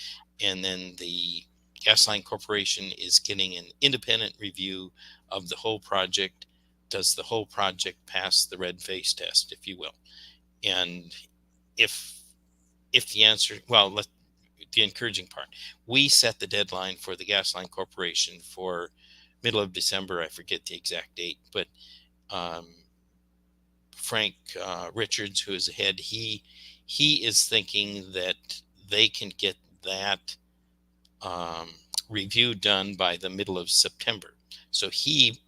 And then the Gas Line Corporation is getting an independent review of the whole project. Does the whole project pass the red face test, if you will? And if the answer, the encouraging part, we set the deadline for the Gas Line Corporation for middle of December. I forget the exact date, but Frank Richards, who is ahead, he is thinking that they can get that review done by the middle of September. So he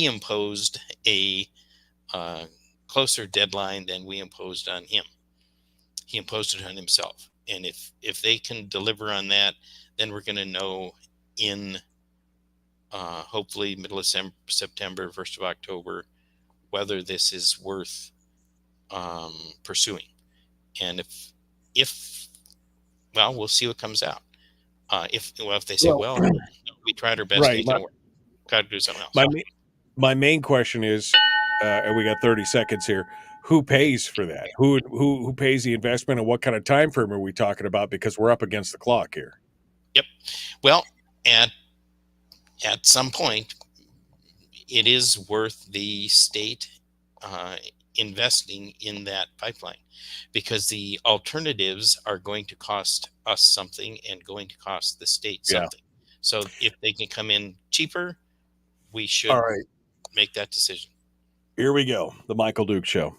imposed a closer deadline than we imposed on him. He imposed it on himself. And if they can deliver on that, then we're going to know in hopefully middle of September, 1st of October, whether this is worth pursuing. And if we'll see what comes out. If they say, we tried our best, right, got to do something else. My main question is, and we got 30 seconds here, who pays for that? Who pays the investment, and what kind of time frame are we talking about? Because we're up against the clock here. Yep. Well, at some point, it is worth the state investing in that pipeline, because the alternatives are going to cost us something and going to cost the state something. So if they can come in cheaper, we should make that decision. Here we go. The Michael Duke Show.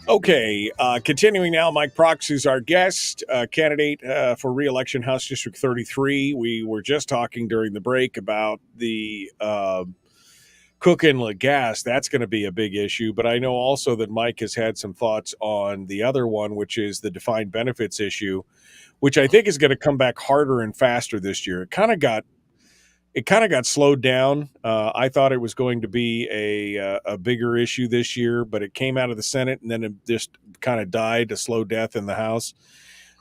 Okay, continuing now, Mike Prax is our guest, candidate for re-election, House District 33. We were just talking during the break about the Cook Inlet gas. That's going to be a big issue, but I know also that Mike has had some thoughts on the other one, which is the defined benefits issue, which I think is going to come back harder and faster this year. It kind of got slowed down. I thought it was going to be a bigger issue this year, but it came out of the Senate and then it just kind of died a slow death in the House.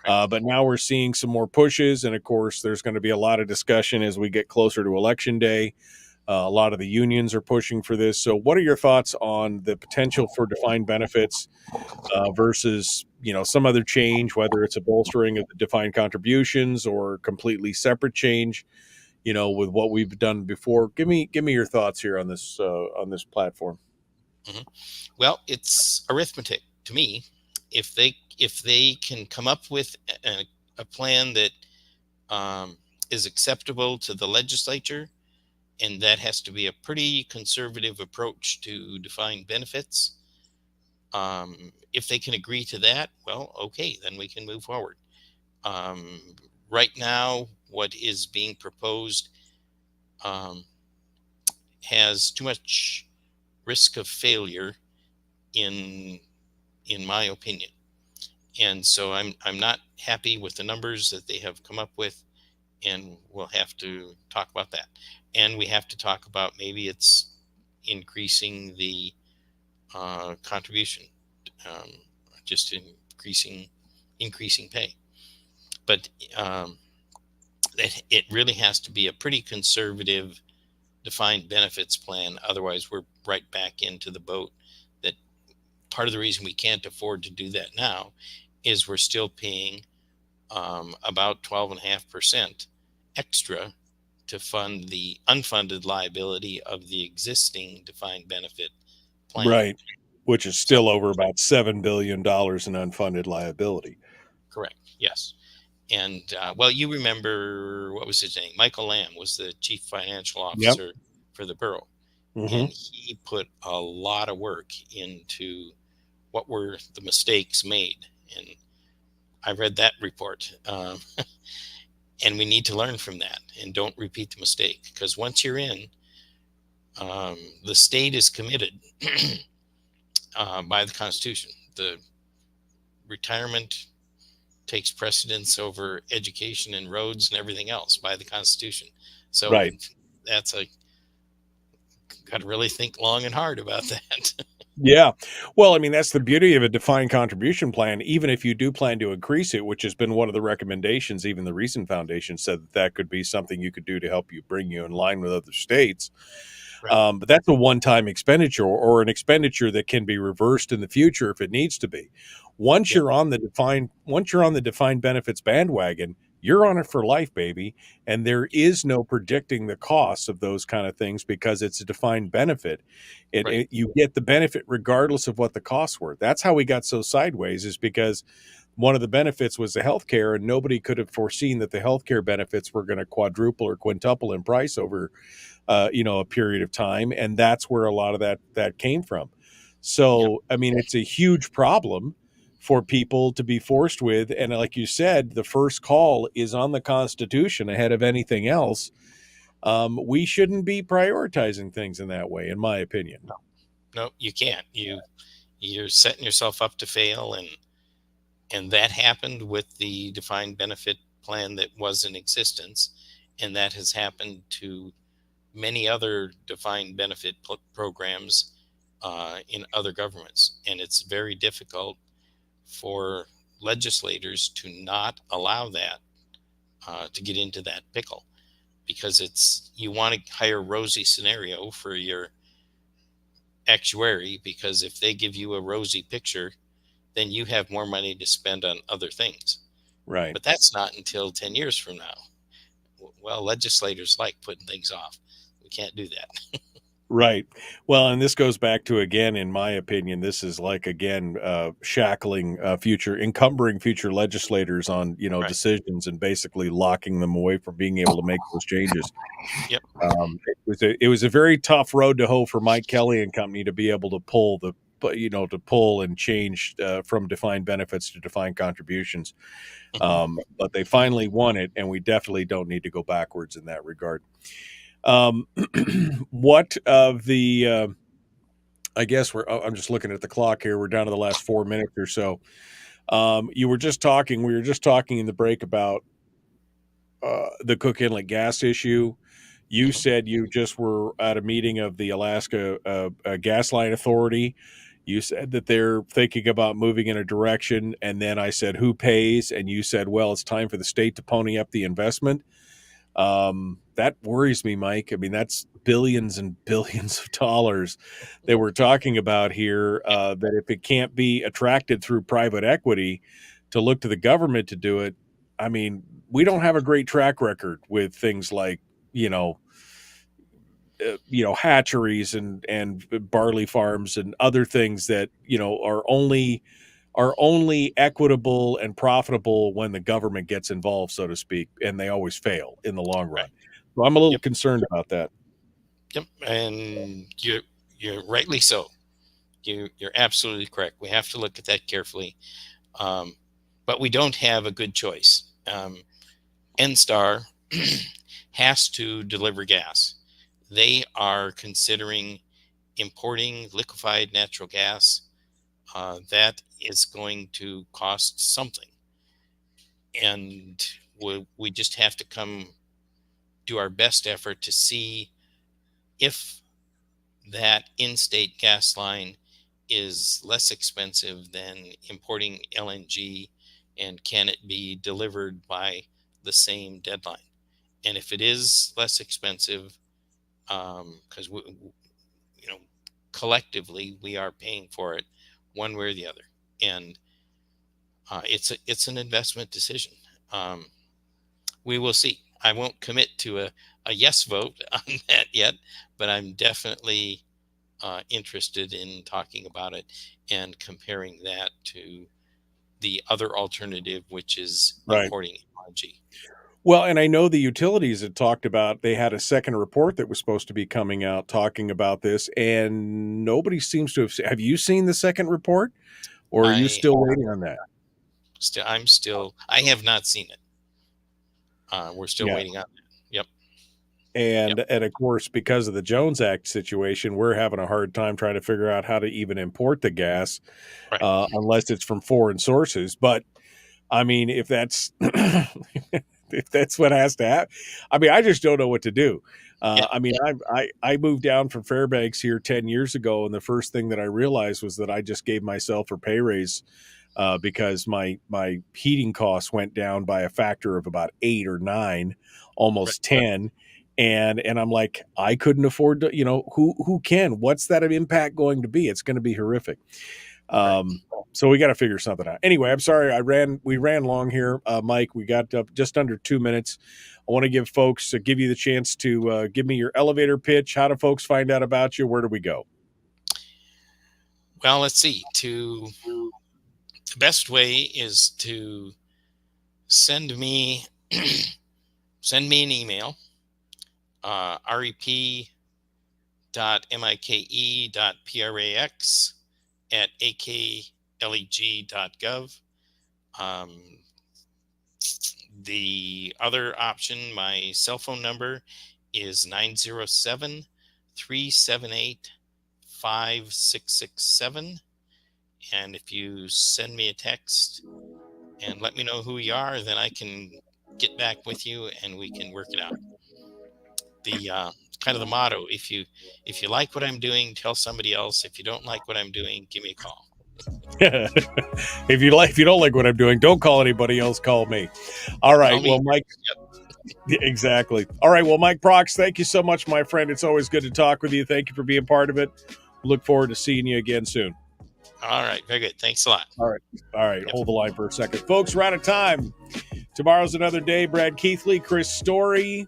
But now we're seeing some more pushes. And of course, there's going to be a lot of discussion as we get closer to Election Day. A lot of the unions are pushing for this. So what are your thoughts on the potential for defined benefits versus, some other change, whether it's a bolstering of the defined contributions or completely separate change? With what we've done before. Give me your thoughts here on this platform. Mm-hmm. Well, it's arithmetic to me. If they can come up with a plan that is acceptable to the legislature, and that has to be a pretty conservative approach to defined benefits. If they can agree to that, well, okay, then we can move forward. Right now, what is being proposed has too much risk of failure, in my opinion. And so I'm not happy with the numbers that they have come up with, and we'll have to talk about that. And we have to talk about maybe it's increasing the contribution, just increasing pay. But it really has to be a pretty conservative defined benefits plan. Otherwise, we're right back into the boat. That part of the reason we can't afford to do that now is we're still paying about 12.5% extra to fund the unfunded liability of the existing defined benefit plan. Right. Which is still over about $7 billion in unfunded liability. Correct. Yes. And well, you remember, what was his name? Michael Lamb was the chief financial officer for the borough. Mm-hmm. And he put a lot of work into what were the mistakes made. And I read that report. And we need to learn from that and don't repeat the mistake. Because once you're in, the state is committed by the Constitution. The retirement takes precedence over education and roads and everything else by the Constitution. So that's got to really think long and hard about that. Yeah. Well, I mean, that's the beauty of a defined contribution plan. Even if you do plan to increase it, which has been one of the recommendations, even the recent foundation said that could be something you could do to help you bring you in line with other states. Right. But that's a one-time expenditure, or an expenditure that can be reversed in the future if it needs to be. Once you're on the defined benefits bandwagon, you're on it for life, baby. And there is no predicting the costs of those kind of things because it's a defined benefit. You get the benefit regardless of what the costs were. That's how we got so sideways, is because one of the benefits was the healthcare, and nobody could have foreseen that the healthcare benefits were going to quadruple or quintuple in price over, a period of time. And that's where a lot of that came from. So, I mean, it's a huge problem for people to be forced with. And like you said, the first call is on the Constitution ahead of anything else. We shouldn't be prioritizing things in that way, in my opinion. No, you can't. You're setting yourself up to fail. And that happened with the defined benefit plan that was in existence. And that has happened to many other defined benefit programs in other governments. And it's very difficult for legislators to not allow that to get into that pickle, because you want to hire rosy scenario for your actuary, because if they give you a rosy picture, then you have more money to spend on other things. Right. But that's not until 10 years from now. Well, legislators like putting things off. We can't do that. Right. Well, and this goes back to, again, in my opinion, this is like, again, shackling encumbering future legislators on, decisions, and basically locking them away from being able to make those changes. Yep. It was a very tough road to hoe for Mike Kelly and company to be able to pull and change from defined benefits to defined contributions. But they finally won it, and we definitely don't need to go backwards in that regard. What of the, I guess I'm just looking at the clock here. We're down to the last 4 minutes or so. We were just talking in the break about the Cook Inlet gas issue. You said you just were at a meeting of the Alaska Gas Line Authority. You said that they're thinking about moving in a direction. And then I said, who pays? And you said, well, it's time for the state to pony up the investment. That worries me, Mike. I mean, that's billions and billions of dollars that we're talking about here, that if it can't be attracted through private equity to look to the government to do it, I mean, we don't have a great track record with things like, hatcheries and barley farms and other things that, are only are only equitable and profitable when the government gets involved, so to speak, and they always fail in the long run. So I'm a little concerned about that. Yep, and you're rightly so. You're absolutely correct. We have to look at that carefully, but we don't have a good choice. NSTAR has to deliver gas. They are considering importing liquefied natural gas. That is going to cost something, and we just have to do our best effort to see if that in-state gas line is less expensive than importing LNG, and can it be delivered by the same deadline? And if it is less expensive, because collectively we are paying for it one way or the other, and it's an investment decision. We will see. I won't commit to a yes vote on that yet, but I'm definitely interested in talking about it and comparing that to the other alternative, which is importing LNG. Well, and I know the utilities had talked about, they had a second report that was supposed to be coming out talking about this, and nobody seems to have you seen the second report, or are you still waiting on that? I have not seen it. We're still waiting on that. Yep. And of course, because of the Jones Act situation, we're having a hard time trying to figure out how to even import the gas, unless it's from foreign sources. But I mean, if that's if that's what has to happen, I mean, I just don't know what to do. I mean, I moved down from Fairbanks here 10 years ago, and the first thing that I realized was that I just gave myself a pay raise because my heating costs went down by a factor of about 8 or 9, almost 10. And I'm like, I couldn't afford to, who can? What's that impact going to be? It's going to be horrific. So we got to figure something out. Anyway, I'm sorry we ran long here, Mike. We got just under 2 minutes. I want to give you the chance to give me your elevator pitch. How do folks find out about you? Where do we go? Well, let's see. The best way is to send me an email. rep.mike.prax@akleg.gov. The other option, my cell phone number is 907-378-5667. And if you send me a text and let me know who you are, then I can get back with you and we can work it out. The kind of the motto: if you like what I'm doing, tell somebody else. If you don't like what I'm doing, give me a call. If you don't like what I'm doing, don't call anybody else. Call me. All right. Well, Mike. Yep. Exactly. All right. Well, Mike Prax, thank you so much, my friend. It's always good to talk with you. Thank you for being part of it. Look forward to seeing you again soon. All right. Very good. Thanks a lot. All right. Yep. Hold the line for a second. Folks, we're out of time. Tomorrow's another day. Brad Keithley, Chris Story.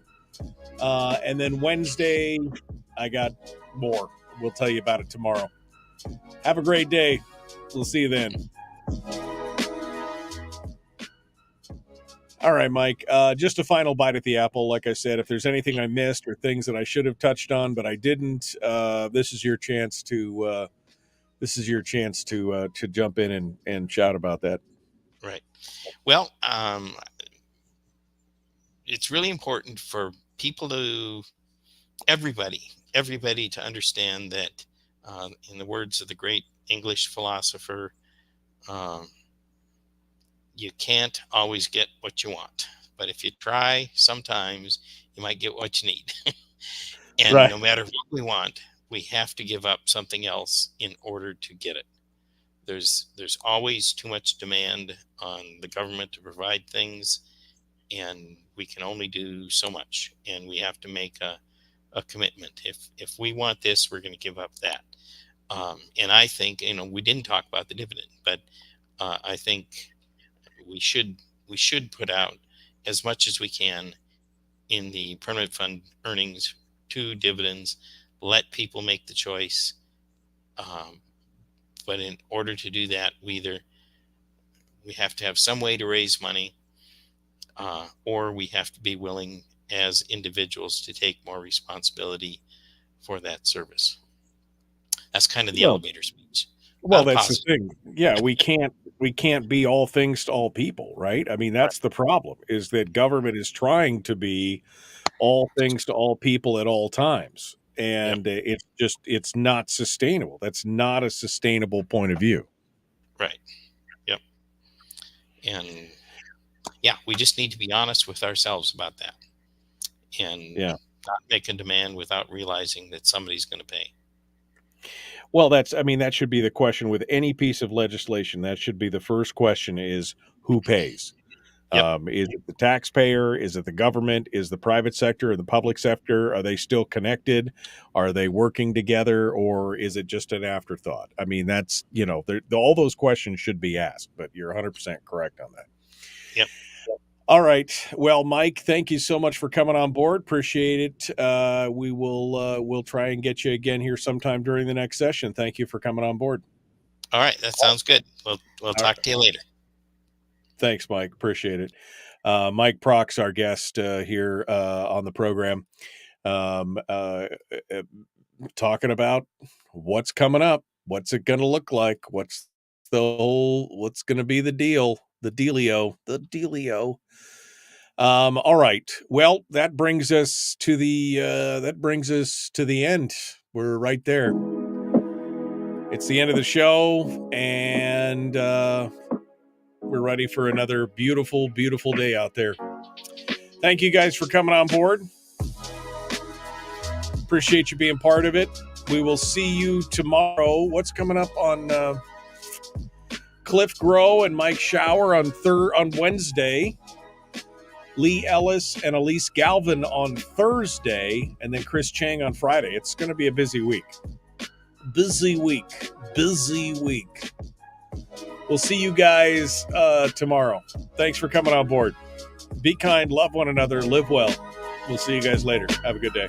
And then Wednesday, I got more. We'll tell you about it tomorrow. Have a great day. We'll see you then. All right, Mike. Just a final bite at the apple. Like I said, if there's anything I missed or things that I should have touched on but I didn't, this is your chance to jump in and shout about that. Right. Well, it's really important for people everybody to understand that, in the words of the great English philosopher, you can't always get what you want, but if you try, sometimes you might get what you need. And no matter what we want, we have to give up something else in order to get it. There's always too much demand on the government to provide things, and we can only do so much, and we have to make a commitment. If we want this, we're going to give up that. And I think, we didn't talk about the dividend, but I think we should put out as much as we can in the permanent fund earnings to dividends. Let people make the choice. But in order to do that, we either we have to have some way to raise money, or we have to be willing as individuals to take more responsibility for that service. That's kind of the elevator speech. Well, that's the thing. Yeah, we can't be all things to all people, right? I mean, that's the problem, is that government is trying to be all things to all people at all times. And it's not sustainable. That's not a sustainable point of view. Right. Yep. And we just need to be honest with ourselves about that, and not make a demand without realizing that somebody's going to pay. Well, that should be the question with any piece of legislation. That should be the first question, is who pays? Is it the taxpayer? Is it the government? Is the private sector or the public sector? Are they still connected? Are they working together, or is it just an afterthought? I mean, that's, all those questions should be asked, but you're 100% correct on that. Yep. All right. Well, Mike, thank you so much for coming on board. Appreciate it. We'll try and get you again here sometime during the next session. Thank you for coming on board. All right. That sounds good. We'll talk to you later. Thanks, Mike. Appreciate it. Mike Prax, our guest here on the program, talking about what's coming up. What's it going to look like? What's going to be the deal? The dealio. All right. Well, that brings us to the end. We're right there. It's the end of the show, and we're ready for another beautiful, beautiful day out there. Thank you guys for coming on board. Appreciate you being part of it. We will see you tomorrow. What's coming up on Cliff Grow and Mike Shower on Wednesday. Lee Ellis and Elise Galvin on Thursday, and then Chris Chang on Friday. It's going to be a busy week. Busy week. We'll see you guys tomorrow. Thanks for coming on board. Be kind, love one another, live well. We'll see you guys later. Have a good day.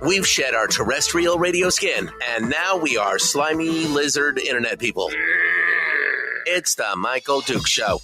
We've shed our terrestrial radio skin, and now we are slimy lizard internet people. It's the Michael Duke Show.